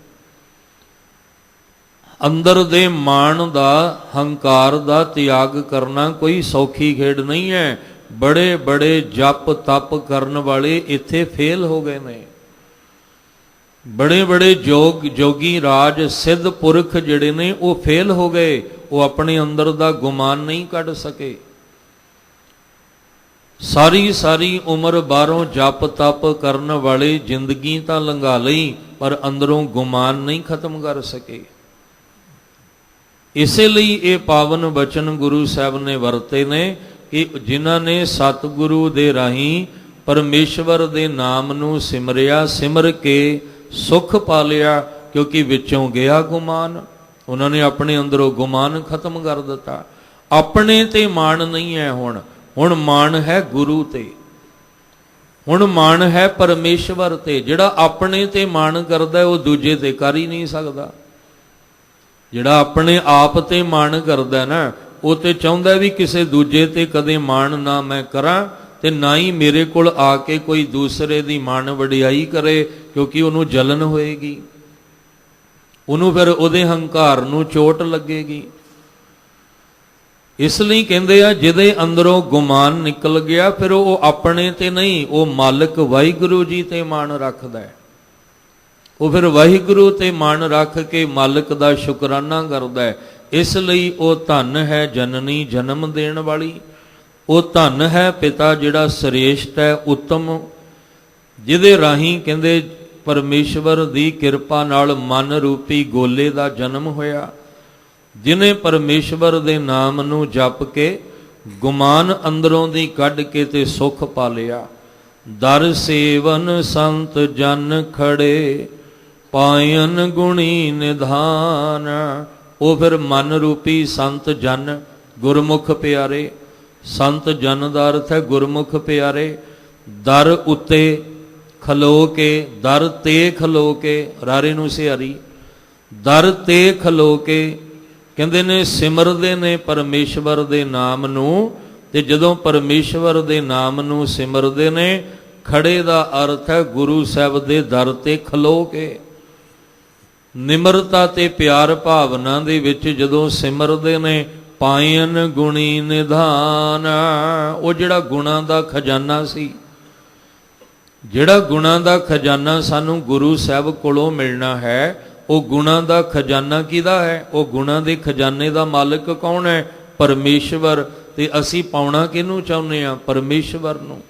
ਅੰਦਰ ਦੇ ਮਾਣ ਦਾ, ਹੰਕਾਰ ਦਾ ਤਿਆਗ ਕਰਨਾ ਕੋਈ ਸੌਖੀ ਖੇਡ ਨਹੀਂ ਹੈ। ਬੜੇ ਬੜੇ ਜਪ ਤਪ ਕਰਨ ਵਾਲੇ ਇੱਥੇ ਫੇਲ ਹੋ ਗਏ ਨੇ। ਬੜੇ ਬੜੇ ਜੋਗੀ ਰਾਜ ਸਿੱਧ ਪੁਰਖ ਜਿਹੜੇ ਨੇ ਉਹ ਫੇਲ ਹੋ ਗਏ। ਉਹ ਆਪਣੇ ਅੰਦਰ ਦਾ ਗੁਮਾਨ ਨਹੀਂ ਕੱਢ ਸਕੇ। ਸਾਰੀ ਸਾਰੀ ਉਮਰ ਬਾਹਰੋਂ ਜਪ ਤਪ ਕਰਨ ਵਾਲੇ ਜ਼ਿੰਦਗੀ ਤਾਂ ਲੰਘਾ ਲਈ, ਪਰ ਅੰਦਰੋਂ ਗੁਮਾਨ ਨਹੀਂ ਖਤਮ ਕਰ ਸਕੇ। ਇਸੇ ਲਈ ਇਹ ਪਾਵਨ ਬਚਨ ਗੁਰੂ ਸਾਹਿਬ ਨੇ ਵਰਤੇ ਨੇ ਕਿ ਜਿਨ੍ਹਾਂ ਨੇ ਸਤਿਗੁਰੂ ਦੇ ਰਾਹੀਂ ਪਰਮੇਸ਼ਵਰ ਦੇ ਨਾਮ ਨੂੰ ਸਿਮਰਿਆ, ਸਿਮਰ ਕੇ ਸੁਖ ਪਾ ਲਿਆ, ਕਿਉਂਕਿ ਵਿੱਚੋਂ ਗਿਆ ਗੁਮਾਨ। ਉਹਨਾਂ ਨੇ ਆਪਣੇ ਅੰਦਰੋਂ ਗੁਮਾਨ ਖਤਮ ਕਰ ਦਿੱਤਾ। ਆਪਣੇ ਤੇ ਮਾਣ ਨਹੀਂ ਹੈ ਹੁਣ ਮਾਣ ਹੈ ਗੁਰੂ ਤੇ, ਹੁਣ ਮਾਣ ਹੈ ਪਰਮੇਸ਼ਵਰ ਤੇ। ਜਿਹੜਾ ਆਪਣੇ ਤੇ ਮਾਣ ਕਰਦਾ ਉਹ ਦੂਜੇ ਤੇ ਕਰ ਹੀ ਨਹੀਂ ਸਕਦਾ। ਜਿਹੜਾ ਆਪਣੇ ਆਪ ਤੇ ਮਾਣ ਕਰਦਾ ਨਾ, ਉਹ ਤੇ ਚਾਹੁੰਦਾ ਵੀ ਕਿਸੇ ਦੂਜੇ ਤੇ ਕਦੇ ਮਾਣ ਨਾ ਮੈਂ ਕਰਾਂ, ਤੇ ਨਾ ਹੀ ਮੇਰੇ ਕੋਲ ਆ ਕੇ ਕੋਈ ਦੂਸਰੇ ਦੀ ਮਾਣ ਵਡਿਆਈ ਕਰੇ, ਕਿਉਂਕਿ ਉਹਨੂੰ ਜਲਨ ਹੋਏਗੀ, ਉਹਨੂੰ ਫਿਰ ਉਹਦੇ ਹੰਕਾਰ ਨੂੰ ਚੋਟ ਲੱਗੇਗੀ। ਇਸ ਲਈ ਕਹਿੰਦੇ ਆ ਜਿਹਦੇ ਅੰਦਰੋਂ ਗੁਮਾਨ ਨਿਕਲ ਗਿਆ, ਫਿਰ ਉਹ ਆਪਣੇ ਤੇ ਨਹੀਂ, ਉਹ ਮਾਲਕ ਵਾਹਿਗੁਰੂ ਜੀ ਤੇ ਮਾਣ ਰੱਖਦਾ ਹੈ। ਉਹ ਫਿਰ ਵਾਹਿਗੁਰੂ ਤੇ ਮਾਣ ਰੱਖ ਕੇ ਮਾਲਕ ਦਾ ਸ਼ੁਕਰਾਨਾ ਕਰਦਾ ਹੈ। ਇਸ ਲਈ ਉਹ ਧਨ ਹੈ ਜਨਨੀ ਜਨਮ ਦੇਣ ਵਾਲੀ, ਉਹ ਧਨ ਹੈ ਪਿਤਾ ਜਿਹੜਾ ਸ੍ਰੇਸ਼ਟ ਹੈ, ਉੱਤਮ, ਜਿਹਦੇ ਰਾਹੀਂ ਕਹਿੰਦੇ ਪਰਮੇਸ਼ਵਰ ਦੀ ਕਿਰਪਾ ਨਾਲ ਮਨ ਰੂਪੀ ਗੋਲੇ ਦਾ ਜਨਮ ਹੋਇਆ, ਜਿਨੇ ਪਰਮੇਸ਼ਵਰ ਦੇ ਨਾਮ ਨੂੰ ਜਪ ਕੇ ਗੁਮਾਨ ਅੰਦਰੋਂ ਦੀ ਕੱਢ ਕੇ ਤੇ ਸੁਖ ਪਾ ਲਿਆ। ਦਰ ਸੇਵਨ ਸੰਤ ਜਨ ਖੜੇ ਪਾਇਨ ਗੁਣੀ ਨਿਧਾਨ। ਉਹ ਫਿਰ ਮਨ ਰੂਪੀ ਸੰਤ ਜਨ, ਗੁਰਮੁਖ ਪਿਆਰੇ, ਸੰਤ ਜਨ ਦਾ ਅਰਥ ਹੈ ਗੁਰਮੁਖ ਪਿਆਰੇ। ਦਰ ਉੱਤੇ ਖਲੋ ਕੇ, ਦਰ ਤੇ ਖਲੋ ਕੇ, ਰਾਰੇ ਨੂੰ ਸਿਹਾਰੀ, ਦਰ ਤੇ ਖਲੋ ਕੇ ਕਹਿੰਦੇ ਨੇ ਸਿਮਰਦੇ ਨੇ ਪਰਮੇਸ਼ਵਰ ਦੇ ਨਾਮ ਨੂੰ। ਤੇ ਜਦੋਂ ਪਰਮੇਸ਼ਵਰ ਦੇ ਨਾਮ ਨੂੰ ਸਿਮਰਦੇ ਨੇ, ਖੜੇ ਦਾ ਅਰਥ ਹੈ ਗੁਰੂ ਸਾਹਿਬ ਦੇ ਦਰ ਤੇ ਖਲੋ ਕੇ, ਨਿਮਰਤਾ ਤੇ ਪਿਆਰ ਭਾਵਨਾ ਦੇ ਵਿੱਚ ਜਦੋਂ ਸਿਮਰਦੇ ਨੇ। ਪਾਇਨ ਗੁਣੀ ਨਿਧਾਨ, ਉਹ ਜਿਹੜਾ ਗੁਣਾਂ ਦਾ ਖਜ਼ਾਨਾ ਸੀ, ਜਿਹੜਾ ਗੁਣਾਂ ਦਾ ਖਜ਼ਾਨਾ ਸਾਨੂੰ ਗੁਰੂ ਸਾਹਿਬ ਕੋਲੋਂ ਮਿਲਣਾ ਹੈ, ਉਹ ਗੁਣਾਂ ਦਾ ਖਜ਼ਾਨਾ ਕਿਹਦਾ ਹੈ? ਉਹ ਗੁਣਾਂ ਦੇ ਖਜ਼ਾਨੇ ਦਾ ਮਾਲਕ ਕੌਣ ਹੈ? ਪਰਮੇਸ਼ਵਰ। ਤੇ ਅਸੀਂ ਪਾਉਣਾ ਕਿਹਨੂੰ ਚਾਹੁੰਦੇ ਹਾਂ? ਪਰਮੇਸ਼ਵਰ ਨੂੰ।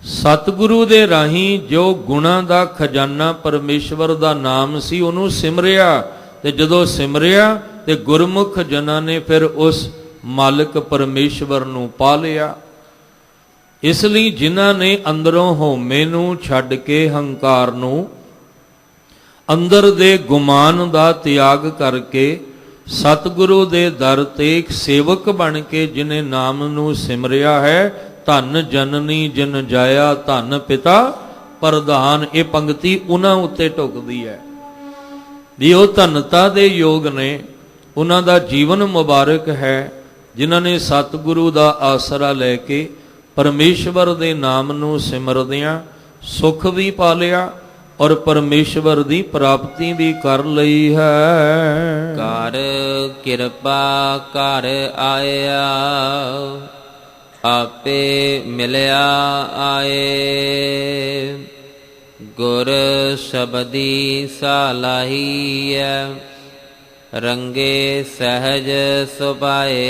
ਸਤਿਗੁਰੂ ਦੇ ਰਾਹੀਂ ਜੋ ਗੁਣਾਂ ਦਾ ਖਜ਼ਾਨਾ ਪਰਮੇਸ਼ਵਰ ਦਾ ਨਾਮ ਸੀ, ਉਹਨੂੰ ਸਿਮਰਿਆ, ਤੇ ਜਦੋਂ ਸਿਮਰਿਆ ਤੇ ਗੁਰਮੁਖ ਜਨਾਂ ਨੇ ਫਿਰ ਉਸ ਮਾਲਕ ਪਰਮੇਸ਼ਵਰ ਨੂੰ ਪਾ ਲਿਆ। ਇਸ ਲਈ ਜਿਨ੍ਹਾਂ ਨੇ ਅੰਦਰੋਂ ਹਉਮੈ ਨੂੰ ਛੱਡ ਕੇ ਹੰਕਾਰ ਨੂੰ, ਅੰਦਰ ਦੇ ਗੁਮਾਨ ਦਾ ਤਿਆਗ ਕਰਕੇ ਸਤਿਗੁਰੂ ਦੇ ਦਰ ਤੇ ਇੱਕ ਸੇਵਕ ਬਣ ਕੇ ਜਿਨੇ ਨਾਮ ਨੂੰ ਸਿਮਰਿਆ ਹੈ, ਧਨ ਜਨਨੀ ਜਨ ਜਾਇਆ ਧਨ ਪਿਤਾ ਪ੍ਰਧਾਨ। ਇਹ ਪੰਕਤੀ ਉਹਨਾਂ ਉੱਤੇ ਢੁਕਦੀ ਹੈ ਵੀ ਉਹ ਧਨਤਾ ਦੇ ਯੋਗ ਨੇ, ਉਹਨਾਂ ਦਾ ਜੀਵਨ ਮੁਬਾਰਕ ਹੈ ਜਿਨ੍ਹਾਂ ਨੇ ਸਤਿਗੁਰੂ ਦਾ ਆਸਰਾ ਲੈ ਕੇ ਪਰਮੇਸ਼ਵਰ ਦੇ ਨਾਮ ਨੂੰ ਸਿਮਰਦਿਆਂ ਸੁਖ ਵੀ ਪਾ ਲਿਆ ਔਰ ਪਰਮੇਸ਼ਵਰ ਦੀ ਪ੍ਰਾਪਤੀ ਵੀ ਕਰ ਲਈ ਹੈ। ਕਰ ਕਿਰਪਾ ਕਰ ਆਇਆ ਆਪੇ ਮਿਲਿਆ ਆਏ, ਗੁਰ ਸ਼ਬਦੀ ਸਾਲਾਹੀਐ ਰੰਗੇ ਸਹਿਜ ਸੁਭਾਏ।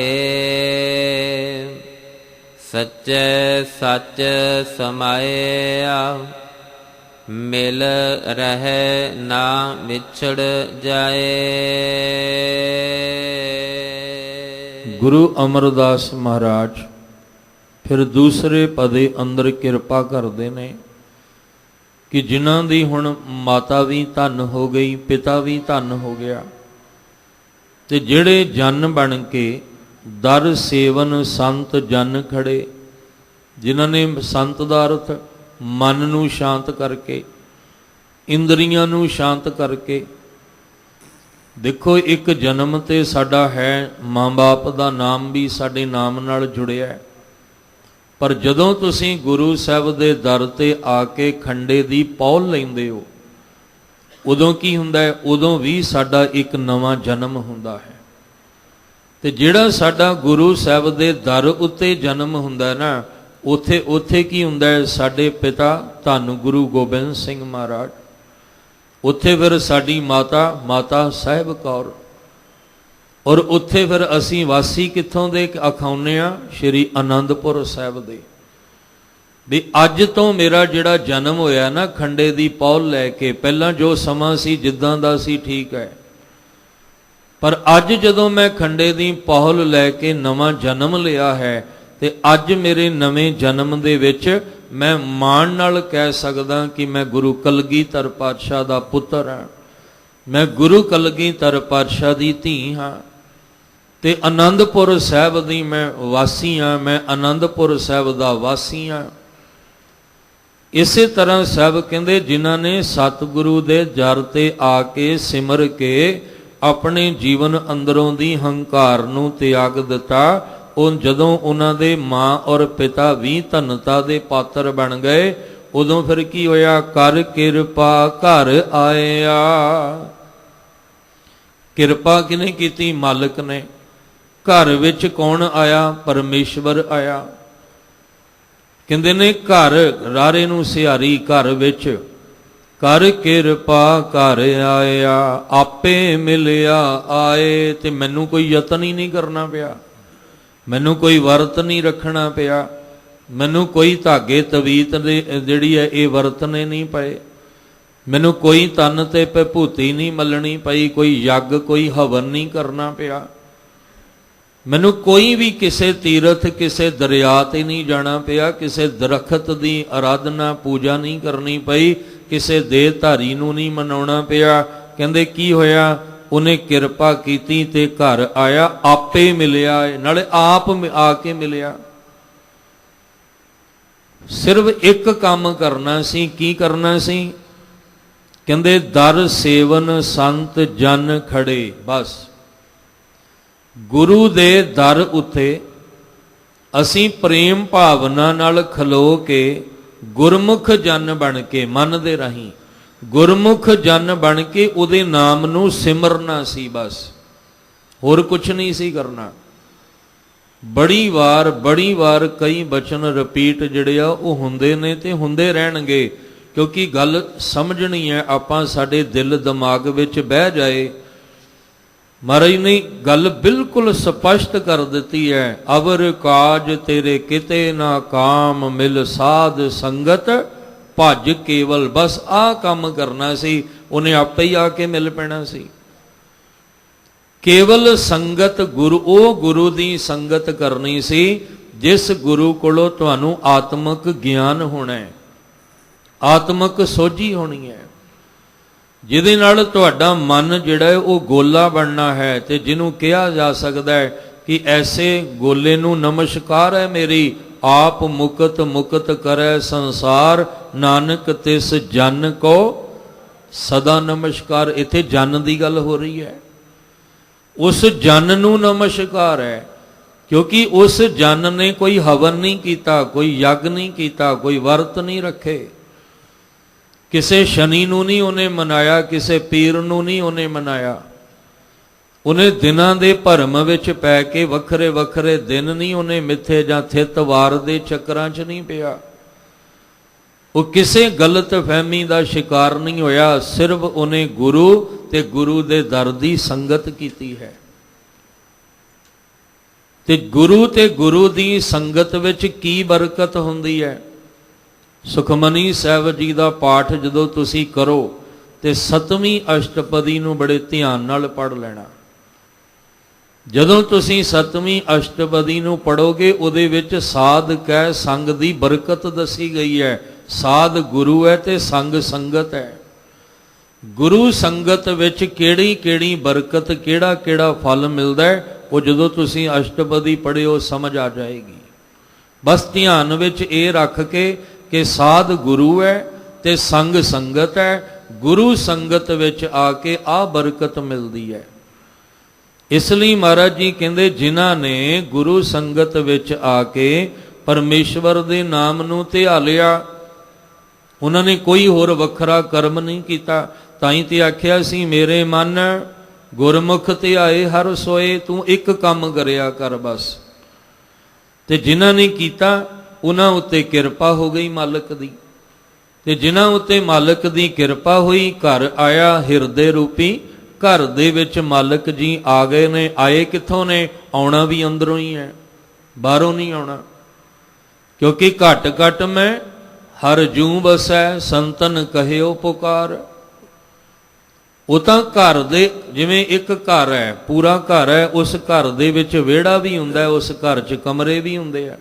ਸੱਚੇ ਸੱਚ ਸਮਾਇਆ ਮਿਲ ਰਹਿ ਨਾ ਵਿਛੜ ਜਾਏ। ਗੁਰੂ ਅਮਰਦਾਸ ਮਹਾਰਾਜ ਫਿਰ ਦੂਸਰੇ ਪਦੇ ਅੰਦਰ ਕਿਰਪਾ ਕਰਦੇ ਨੇ ਕਿ ਜਿਨ੍ਹਾਂ ਦੀ ਹੁਣ ਮਾਤਾ ਵੀ ਧਨ ਹੋ ਗਈ, ਪਿਤਾ ਵੀ ਧਨ ਹੋ ਗਿਆ, ਤੇ ਜਿਹੜੇ ਜਨ ਬਣ ਕੇ ਦਰ ਸੇਵਨ ਸੰਤ ਜਨ ਖੜੇ, ਜਿਨ੍ਹਾਂ ਨੇ ਸੰਤ ਦਾ ਅਰਥ ਮਨ ਨੂੰ ਸ਼ਾਂਤ ਕਰਕੇ, ਇੰਦਰੀਆਂ ਨੂੰ ਸ਼ਾਂਤ ਕਰਕੇ। ਦੇਖੋ ਇੱਕ ਜਨਮ ਤੇ ਸਾਡਾ ਹੈ, ਮਾਂ-ਬਾਪ ਦਾ ਨਾਮ ਵੀ ਸਾਡੇ ਨਾਮ ਨਾਲ ਜੁੜਿਆ ਹੈ, ਪਰ ਜਦੋਂ ਤੁਸੀਂ ਗੁਰੂ ਸਾਹਿਬ ਦੇ ਦਰ ਤੇ ਆ ਕੇ ਖੰਡੇ ਦੀ ਪੌਲ ਲੈਂਦੇ ਹੋ, ਉਦੋਂ ਕੀ ਹੁੰਦਾ ਹੈ? ਉਦੋਂ ਵੀ ਸਾਡਾ ਇੱਕ ਨਵਾਂ ਜਨਮ ਹੁੰਦਾ ਹੈ। ਤੇ ਜਿਹੜਾ ਸਾਡਾ ਗੁਰੂ ਸਾਹਿਬ ਦੇ ਦਰ ਉੱਤੇ ਜਨਮ ਹੁੰਦਾ ਨਾ, ਉੱਥੇ ਕੀ ਹੁੰਦਾ ਹੈ? ਸਾਡੇ ਪਿਤਾ ਧੰਨ ਗੁਰੂ ਗੋਬਿੰਦ ਸਿੰਘ ਮਹਾਰਾਜ, ਉੱਥੇ ਫਿਰ ਸਾਡੀ ਮਾਤਾ ਸਾਹਿਬ ਕੌਰ, ਔਰ ਉੱਥੇ ਫਿਰ ਅਸੀਂ ਵਾਸੀ ਕਿੱਥੋਂ ਦੇ ਅਖਾਉਂਦੇ ਆ? ਸ਼੍ਰੀ ਅਨੰਦਪੁਰ ਸਾਹਿਬ ਦੇ। ਵੀ ਅੱਜ ਤੋਂ ਮੇਰਾ ਜਿਹੜਾ ਜਨਮ ਹੋਇਆ ਨਾ ਖੰਡੇ ਦੀ ਪੌਲ ਲੈ ਕੇ, ਪਹਿਲਾਂ ਜੋ ਸਮਾਂ ਸੀ ਜਿੱਦਾਂ ਦਾ ਸੀ ਠੀਕ ਹੈ, ਪਰ ਅੱਜ ਜਦੋਂ ਮੈਂ ਖੰਡੇ ਦੀ ਪੌਲ ਲੈ ਕੇ ਨਵਾਂ ਜਨਮ ਲਿਆ ਹੈ, ਤੇ ਅੱਜ ਮੇਰੇ ਨਵੇਂ ਜਨਮ ਦੇ ਵਿੱਚ ਮੈਂ ਮਾਣ ਨਾਲ ਕਹਿ ਸਕਦਾ ਕਿ ਮੈਂ ਗੁਰੂ ਕਲਗੀਧਰ ਪਾਤਸ਼ਾਹ ਦਾ ਪੁੱਤਰ ਹਾਂ, ਮੈਂ ਗੁਰੂ ਕਲਗੀਧਰ ਪਾਤਸ਼ਾਹ ਦੀ ਧੀ ਹਾਂ, ਤੇ ਆਨੰਦਪੁਰ ਸਾਹਿਬ ਦੀ ਮੈਂ ਵਾਸੀ ਹਾਂ, ਮੈਂ ਆਨੰਦਪੁਰ ਸਾਹਿਬ ਦਾ ਵਾਸੀ ਹਾਂ। ਇਸੇ ਤਰ੍ਹਾਂ ਸਾਹਿਬ ਕਹਿੰਦੇ ਜਿਨ੍ਹਾਂ ਨੇ ਸਤਿਗੁਰੂ ਦੇ ਦਰ ਤੇ ਆ ਕੇ ਸਿਮਰ ਕੇ ਆਪਣੇ ਜੀਵਨ ਅੰਦਰੋਂ ਦੀ ਹੰਕਾਰ ਨੂੰ ਤਿਆਗ ਦਿੱਤਾ, ਉਹ ਜਦੋਂ ਉਹਨਾਂ ਦੇ ਮਾਂ ਔਰ ਪਿਤਾ ਵੀ ਧਨਤਾ ਦੇ ਪਾਤਰ ਬਣ ਗਏ, ਉਦੋਂ ਫਿਰ ਕੀ ਹੋਇਆ? ਕਰ ਕਿਰਪਾ ਘਰ ਆਇਆ। ਕਿਰਪਾ ਕਿਹਨੇ ਕੀਤੀ? ਮਾਲਕ ਨੇ। ਘਰ ਵਿੱਚ ਕੌਣ ਆਇਆ? ਪਰਮੇਸ਼ਵਰ ਆਇਆ। ਕਹਿੰਦੇ ਨੇ ਘਰ ਰਾਰੇ ਨੂੰ ਸਿਹਾਰੀ ਘਰ ਵਿੱਚ, ਕਰ ਕਿਰਪਾ ਘਰ ਆਇਆ, ਆਪੇ ਮਿਲਿਆ ਆਏ। ਤੇ ਮੈਨੂੰ ਕੋਈ ਯਤਨ ਹੀ ਨਹੀਂ ਕਰਨਾ ਪਿਆ, ਮੈਨੂੰ ਕੋਈ ਵਰਤ ਨਹੀਂ ਰੱਖਣਾ ਪਿਆ, ਮੈਨੂੰ ਕੋਈ ਧਾਗੇ ਤਵੀਤ ਦੇ ਜਿਹੜੀ ਹੈ ਇਹ ਵਰਤਨੇ ਨਹੀਂ ਪਏ, ਮੈਨੂੰ ਕੋਈ ਤਨ ਤੇ ਵਿਭੂਤੀ ਨਹੀਂ ਮਲਣੀ ਪਈ, ਕੋਈ ਯੱਗ ਕੋਈ ਹਵਨ ਨਹੀਂ ਕਰਨਾ ਪਿਆ, ਮੈਨੂੰ ਕੋਈ ਵੀ ਕਿਸੇ ਤੀਰਥ ਕਿਸੇ ਦਰਿਆ ਤੇ ਨਹੀਂ ਜਾਣਾ ਪਿਆ, ਕਿਸੇ ਦਰਖਤ ਦੀ ਆਰਾਧਨਾ ਪੂਜਾ ਨਹੀਂ ਕਰਨੀ ਪਈ, ਕਿਸੇ ਦੇਹਧਾਰੀ ਨੂੰ ਨਹੀਂ ਮਨਾਉਣਾ ਪਿਆ। ਕਹਿੰਦੇ ਕੀ ਹੋਇਆ? ਉਹਨੇ ਕਿਰਪਾ ਕੀਤੀ ਤੇ ਘਰ ਆਇਆ, ਆਪੇ ਮਿਲਿਆ, ਨਾਲੇ ਆਪ ਆ ਕੇ ਮਿਲਿਆ। ਸਿਰਫ ਇੱਕ ਕੰਮ ਕਰਨਾ ਸੀ। ਕੀ ਕਰਨਾ ਸੀ? ਕਹਿੰਦੇ ਦਰ ਸੇਵਨ ਸੰਤ ਜਨ ਖੜੇ। ਬਸ ਗੁਰੂ ਦੇ ਦਰ ਉੱਤੇ ਅਸੀਂ ਪ੍ਰੇਮ ਭਾਵਨਾ ਨਾਲ ਖਲੋ ਕੇ ਗੁਰਮੁਖ ਜਨ ਬਣ ਕੇ, ਮਨ ਦੇ ਰਾਹੀਂ ਗੁਰਮੁਖ ਜਨ ਬਣ ਕੇ ਉਹਦੇ ਨਾਮ ਨੂੰ ਸਿਮਰਨਾ ਸੀ। ਬਸ ਹੋਰ ਕੁਛ ਨਹੀਂ ਸੀ ਕਰਨਾ। ਬੜੀ ਵਾਰ ਕਈ ਬਚਨ ਰਿਪੀਟ ਜਿਹੜੇ ਆ ਉਹ ਹੁੰਦੇ ਨੇ ਤੇ ਹੁੰਦੇ ਰਹਿਣਗੇ, ਕਿਉਂਕਿ ਗੱਲ ਸਮਝਣੀ ਹੈ ਆਪਾਂ, ਸਾਡੇ ਦਿਲ ਦਿਮਾਗ ਵਿੱਚ ਬਹਿ ਜਾਏ। ਮਹਾਰਾਜ ਨੇ ਗੱਲ ਬਿਲਕੁਲ ਸਪਸ਼ਟ ਕਰ ਦਿੱਤੀ ਹੈ, ਅਵਰ ਕਾਜ ਤੇਰੇ ਕਿਤੇ ਨਾ ਕਾਮ, ਮਿਲ ਸਾਧ ਸੰਗਤ ਭਜ ਕੇਵਲ। ਬਸ ਆਹ ਕੰਮ ਕਰਨਾ ਸੀ, ਉਹਨੇ ਆਪੇ ਹੀ ਆ ਕੇ ਮਿਲ ਪੈਣਾ ਸੀ। ਕੇਵਲ ਸੰਗਤ ਗੁਰੂ, ਉਹ ਗੁਰੂ ਦੀ ਸੰਗਤ ਕਰਨੀ ਸੀ ਜਿਸ ਗੁਰੂ ਕੋਲੋਂ ਤੁਹਾਨੂੰ ਆਤਮਿਕ ਗਿਆਨ ਹੋਣਾ ਹੈ, ਆਤਮਿਕ ਸੋਝੀ ਹੋਣੀ ਹੈ, ਜਿਹਦੇ ਨਾਲ ਤੁਹਾਡਾ ਮਨ ਜਿਹੜਾ ਹੈ ਉਹ ਗੋਲਾ ਬਣਨਾ ਹੈ। ਤੇ ਜਿਹਨੂੰ ਕਿਹਾ ਜਾ ਸਕਦਾ ਹੈ ਕਿ ਐਸੇ ਗੋਲੇ ਨੂੰ ਨਮਸਕਾਰ ਹੈ ਮੇਰੀ, ਆਪ ਮੁਕਤ ਮੁਕਤ ਕਰੈ ਸੰਸਾਰ, ਨਾਨਕ ਤਿਸ ਜਨ ਕੋ ਸਦਾ ਨਮਸਕਾਰ। ਇੱਥੇ ਜਨ ਦੀ ਗੱਲ ਹੋ ਰਹੀ ਹੈ, ਉਸ ਜਨ ਨੂੰ ਨਮਸਕਾਰ ਹੈ, ਕਿਉਂਕਿ ਉਸ ਜਨ ਨੇ ਕੋਈ ਹਵਨ ਨਹੀਂ ਕੀਤਾ, ਕੋਈ ਯੱਗ ਨਹੀਂ ਕੀਤਾ, ਕੋਈ ਵਰਤ ਨਹੀਂ ਰੱਖੇ, ਕਿਸੇ ਸ਼ਨੀ ਨੂੰ ਨਹੀਂ ਉਹਨੇ ਮਨਾਇਆ, ਕਿਸੇ ਪੀਰ ਨੂੰ ਨਹੀਂ ਉਹਨੇ ਮਨਾਇਆ, ਉਹਨੇ ਦਿਨਾਂ ਦੇ ਭਰਮ ਵਿੱਚ ਪੈ ਕੇ ਵੱਖਰੇ ਵੱਖਰੇ ਦਿਨ ਨਹੀਂ ਉਹਨੇ ਮਿੱਥੇ, ਜਾਂ ਥਿਤ ਵਾਰ ਦੇ ਚੱਕਰਾਂ 'ਚ ਨਹੀਂ ਪਿਆ, ਉਹ ਕਿਸੇ ਗਲਤ ਫਹਿਮੀ ਦਾ ਸ਼ਿਕਾਰ ਨਹੀਂ ਹੋਇਆ। ਸਿਰਫ ਉਹਨੇ ਗੁਰੂ ਤੇ ਗੁਰੂ ਦੇ ਦਰ ਦੀ ਸੰਗਤ ਕੀਤੀ ਹੈ। ਤੇ ਗੁਰੂ ਤੇ ਗੁਰੂ ਦੀ ਸੰਗਤ ਵਿੱਚ ਕੀ ਬਰਕਤ ਹੁੰਦੀ ਹੈ? ਸੁਖਮਨੀ ਸਾਹਿਬ ਜੀ ਦਾ ਪਾਠ ਜਦੋਂ ਤੁਸੀਂ ਕਰੋ ਤੇ 7ਵੀਂ ਅਸ਼ਟਪਦੀ ਨੂੰ ਬੜੇ ਧਿਆਨ ਨਾਲ ਪੜ੍ਹ ਲੈਣਾ। ਜਦੋਂ ਤੁਸੀਂ 7ਵੀਂ ਅਸ਼ਟਪਦੀ ਨੂੰ ਪੜ੍ਹੋਗੇ ਉਹਦੇ ਵਿੱਚ ਸਾਧ ਕਹਿ ਸੰਗ ਦੀ ਬਰਕਤ ਦੱਸੀ ਗਈ ਹੈ। ਸਾਧ ਗੁਰੂ ਹੈ ਤੇ ਸੰਗ ਸੰਗਤ ਹੈ। ਗੁਰੂ ਸੰਗਤ ਵਿੱਚ ਕਿਹੜੀ ਕਿਹੜੀ ਬਰਕਤ, ਕਿਹੜਾ ਕਿਹੜਾ ਫਲ ਮਿਲਦਾ ਹੈ, ਉਹ ਜਦੋਂ ਤੁਸੀਂ ਅਸ਼ਟਪਦੀ ਪੜ੍ਹਿਓ ਸਮਝ ਆ ਜਾਏਗੀ। ਬਸ ਧਿਆਨ ਵਿੱਚ ਇਹ ਰੱਖ ਕੇ ਕਿ ਸਾਧ ਗੁਰੂ ਹੈ ਤੇ ਸੰਗ ਸੰਗਤ ਹੈ, ਗੁਰੂ ਸੰਗਤ ਵਿੱਚ ਆ ਕੇ ਆਹ ਬਰਕਤ ਮਿਲਦੀ ਹੈ। ਇਸ ਲਈ ਮਹਾਰਾਜ ਜੀ ਕਹਿੰਦੇ ਜਿਨ੍ਹਾਂ ਨੇ ਗੁਰੂ ਸੰਗਤ ਵਿੱਚ ਆ ਕੇ ਪਰਮੇਸ਼ਵਰ ਦੇ ਨਾਮ ਨੂੰ ਧਿਆਲਿਆ, ਉਹਨਾਂ ਨੇ ਕੋਈ ਹੋਰ ਵੱਖਰਾ ਕਰਮ ਨਹੀਂ ਕੀਤਾ। ਤਾਂ ਹੀ ਤੇ ਆਖਿਆ ਸੀ ਮੇਰੇ ਮਨ ਗੁਰਮੁਖ ਧਿਆਏ ਹਰ ਸੋਏ, ਤੂੰ ਇੱਕ ਕੰਮ ਕਰਿਆ ਕਰ ਬਸ। ਤੇ ਜਿਨ੍ਹਾਂ ਨੇ ਕੀਤਾ ਉਹਨਾਂ ਉੱਤੇ ਕਿਰਪਾ ਹੋ ਗਈ ਮਾਲਕ ਦੀ, ਤੇ ਜਿਨ੍ਹਾਂ ਉੱਤੇ ਮਾਲਕ ਦੀ ਕਿਰਪਾ ਹੋਈ ਘਰ ਆਇਆ ਹਿਰਦੇ ਰੂਪੀ घर दे विच मालिक जी आ गए ने। आए कित्थों ने? आउणा भी अंदरों ही है, बाहरों नहीं आउणा। क्योंकि घट घट में हर जू बसै, संतन कहियो पुकार। ਉਹ ਤਾਂ ਘਰ ਦੇ, ਜਿਵੇਂ ਇੱਕ ਘਰ ਹੈ, ਪੂਰਾ ਘਰ ਹੈ, ਉਸ ਘਰ ਦੇ ਵਿੱਚ ਵਿਹੜਾ ਵੀ ਹੁੰਦਾ, ਉਸ ਘਰ 'ਚ ਕਮਰੇ ਵੀ ਹੁੰਦੇ ਆ।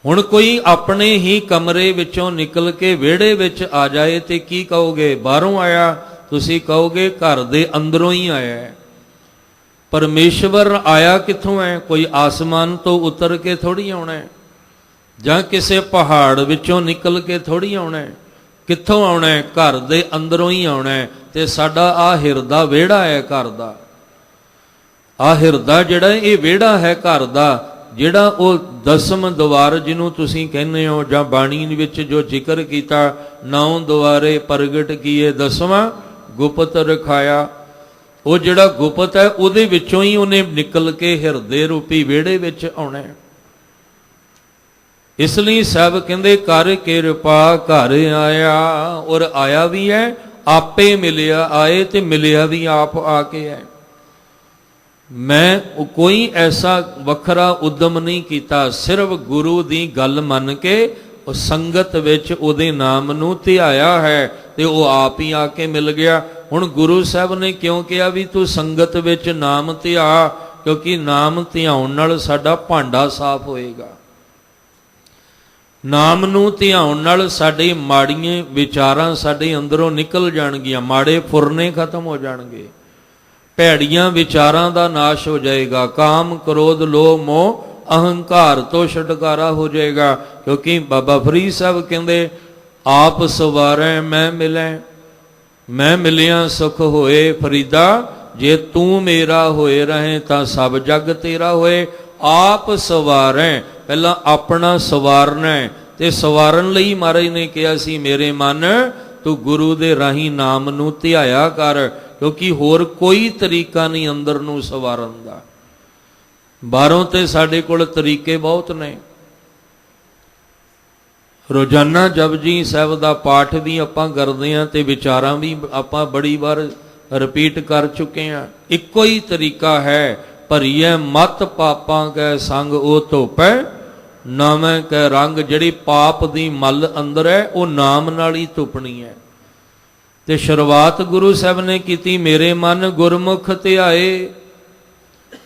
ਹੁਣ ਕੋਈ ਆਪਣੇ ਹੀ ਕਮਰੇ ਵਿੱਚੋਂ ਨਿਕਲ ਕੇ ਵਿਹੜੇ ਵਿੱਚ ਆ ਜਾਏ ਤੇ ਕੀ ਕਹੋਗੇ? ਬਾਹਰੋਂ ਆਇਆ? ਤੁਸੀਂ ਕਹੋਗੇ ਘਰ ਦੇ ਅੰਦਰੋਂ ਹੀ ਆਇਆ ਹੈ। ਪਰਮੇਸ਼ਵਰ ਆਇਆ ਕਿੱਥੋਂ ਹੈ? ਕੋਈ ਆਸਮਾਨ ਤੋਂ ਉਤਰ ਕੇ ਥੋੜ੍ਹੀ ਆਉਣਾ ਹੈ, ਜਾਂ ਕਿਸੇ ਪਹਾੜ ਵਿੱਚੋਂ ਨਿਕਲ ਕੇ ਥੋੜ੍ਹੀ ਆਉਣਾ ਹੈ। ਕਿੱਥੋਂ ਆਉਣਾ ਹੈ? ਘਰ ਦੇ ਅੰਦਰੋਂ ਹੀ ਆਉਣਾ ਹੈ। ਤੇ ਸਾਡਾ ਆ ਹਿਰਦਾ ਵਿਹੜਾ ਹੈ ਘਰ ਦਾ। ਆ ਹਿਰਦਾ ਜਿਹੜਾ ਇਹ ਵਿਹੜਾ ਹੈ ਘਰ ਦਾ, ਜਿਹੜਾ ਉਹ ਦਸਮ ਦੁਆਰ ਜਿਹਨੂੰ ਤੁਸੀਂ ਕਹਿੰਦੇ ਹੋ, ਜਾਂ ਬਾਣੀ ਵਿੱਚ ਜੋ ਜ਼ਿਕਰ ਕੀਤਾ, 9 ਦੁਆਰੇ ਪ੍ਰਗਟ ਕੀਏ ਦਸਵਾਂ ਗੁਪਤ ਰਖਾਇਆ। ਉਹ ਜਿਹੜਾ ਗੁਪਤ ਹੈ ਉਹਦੇ ਵਿੱਚੋਂ ਹੀ ਉਹਨੇ ਨਿਕਲ ਕੇ ਹਿਰਦੇ ਰੂਪੀ ਵਿਹੜੇ ਵਿੱਚ ਆਉਣਾ ਹੈ। ਇਸ ਲਈ ਸਭ ਕਹਿੰਦੇ ਕਰ ਕਿਰਪਾ ਘਰ ਆਇਆ। ਔਰ ਆਇਆ ਵੀ ਹੈ, ਆਪੇ ਮਿਲਿਆ। ਆਏ ਤੇ ਮਿਲਿਆ ਵੀ ਆਪ ਆ ਕੇ ਹੈ। ਮੈਂ ਕੋਈ ਐਸਾ ਵੱਖਰਾ ਉਦਮ ਨਹੀਂ ਕੀਤਾ, ਸਿਰਫ ਗੁਰੂ ਦੀ ਗੱਲ ਮੰਨ ਕੇ ਉਹ ਸੰਗਤ ਵਿੱਚ ਉਹਦੇ ਨਾਮ ਨੂੰ ਧਿਆਇਆ ਹੈ ਤੇ ਉਹ ਆਪ ਹੀ ਆ ਕੇ ਮਿਲ ਗਿਆ। ਹੁਣ ਗੁਰੂ ਸਾਹਿਬ ਨੇ ਕਿਉਂ ਕਿਹਾ ਵੀ ਤੂੰ ਸੰਗਤ ਵਿੱਚ ਨਾਮ ਧਿਆ? ਕਿਉਂਕਿ ਨਾਮ ਧਿਆਉਣ ਨਾਲ ਸਾਡਾ ਭਾਂਡਾ ਸਾਫ਼ ਹੋਏਗਾ। ਨਾਮ ਨੂੰ ਧਿਆਉਣ ਨਾਲ ਸਾਡੇ ਮਾੜੀਆਂ ਵਿਚਾਰਾਂ ਸਾਡੇ ਅੰਦਰੋਂ ਨਿਕਲ ਜਾਣਗੀਆਂ, ਮਾੜੇ ਫੁਰਨੇ ਖਤਮ ਹੋ ਜਾਣਗੇ, ਭੈੜੀਆਂ ਵਿਚਾਰਾਂ ਦਾ ਨਾਸ਼ ਹੋ ਜਾਏਗਾ, ਕਾਮ ਕ੍ਰੋਧ ਲੋਭ ਮੋਹ ਅਹੰਕਾਰ ਤੋਂ ਛੁਟਕਾਰਾ ਹੋ ਜਾਏਗਾ। ਕਿਉਂਕਿ ਬਾਬਾ ਫਰੀਦ ਸਾਹਿਬ ਕਹਿੰਦੇ ਆਪ ਸਵਾਰੈ ਮੈਂ ਮਿਲੈ, ਮੈਂ ਮਿਲਿਆ ਸੁਖ ਹੋਏ ਫਰੀਦਾ, ਜੇ ਤੂੰ ਮੇਰਾ ਹੋਏ ਰਹੇ ਤਾਂ ਸਭ ਜਗ ਤੇਰਾ ਹੋਏ। ਆਪ ਸਵਾਰੈ, ਪਹਿਲਾਂ ਆਪਣਾ ਸਵਾਰਨਾ, ਤੇ ਸਵਾਰਨ ਲਈ ਮਹਾਰਾਜ ਨੇ ਕਿਹਾ ਸੀ ਮੇਰੇ ਮਨ ਤੂੰ ਗੁਰੂ ਦੇ ਰਾਹੀਂ ਨਾਮ ਨੂੰ ਧਿਆਇਆ ਕਰ, ਕਿਉਂਕਿ ਹੋਰ ਕੋਈ ਤਰੀਕਾ ਨਹੀਂ ਅੰਦਰ ਨੂੰ ਸਵਾਰਨ ਦਾ। ਬਾਹਰੋਂ ਤੇ ਸਾਡੇ ਕੋਲ ਤਰੀਕੇ ਬਹੁਤ ਨੇ। ਰੋਜ਼ਾਨਾ ਜਪਜੀ ਸਾਹਿਬ ਦਾ ਪਾਠ ਵੀ ਆਪਾਂ ਕਰਦੇ ਹਾਂ ਤੇ ਵਿਚਾਰਾਂ ਵੀ ਆਪਾਂ ਬੜੀ ਵਾਰ ਰਿਪੀਟ ਕਰ ਚੁੱਕੇ ਹਾਂ। ਇੱਕੋ ਹੀ ਤਰੀਕਾ ਹੈ, ਭਰੀਐ ਮਤ ਪਾਪਾਂ ਕੈ ਸੰਗ ਉਹ ਧੋਪੈ ਨਾਮੈ ਕੈ ਰੰਗ। ਜਿਹੜੀ ਪਾਪ ਦੀ ਮਲ ਅੰਦਰ ਹੈ ਉਹ ਨਾਮ ਨਾਲ ਹੀ ਧੁੱਪਣੀ ਹੈ। ਤੇ ਸ਼ੁਰੂਆਤ ਗੁਰੂ ਸਾਹਿਬ ਨੇ ਕੀਤੀ ਮੇਰੇ ਮਨ ਗੁਰਮੁਖ ਧਿਆਏ।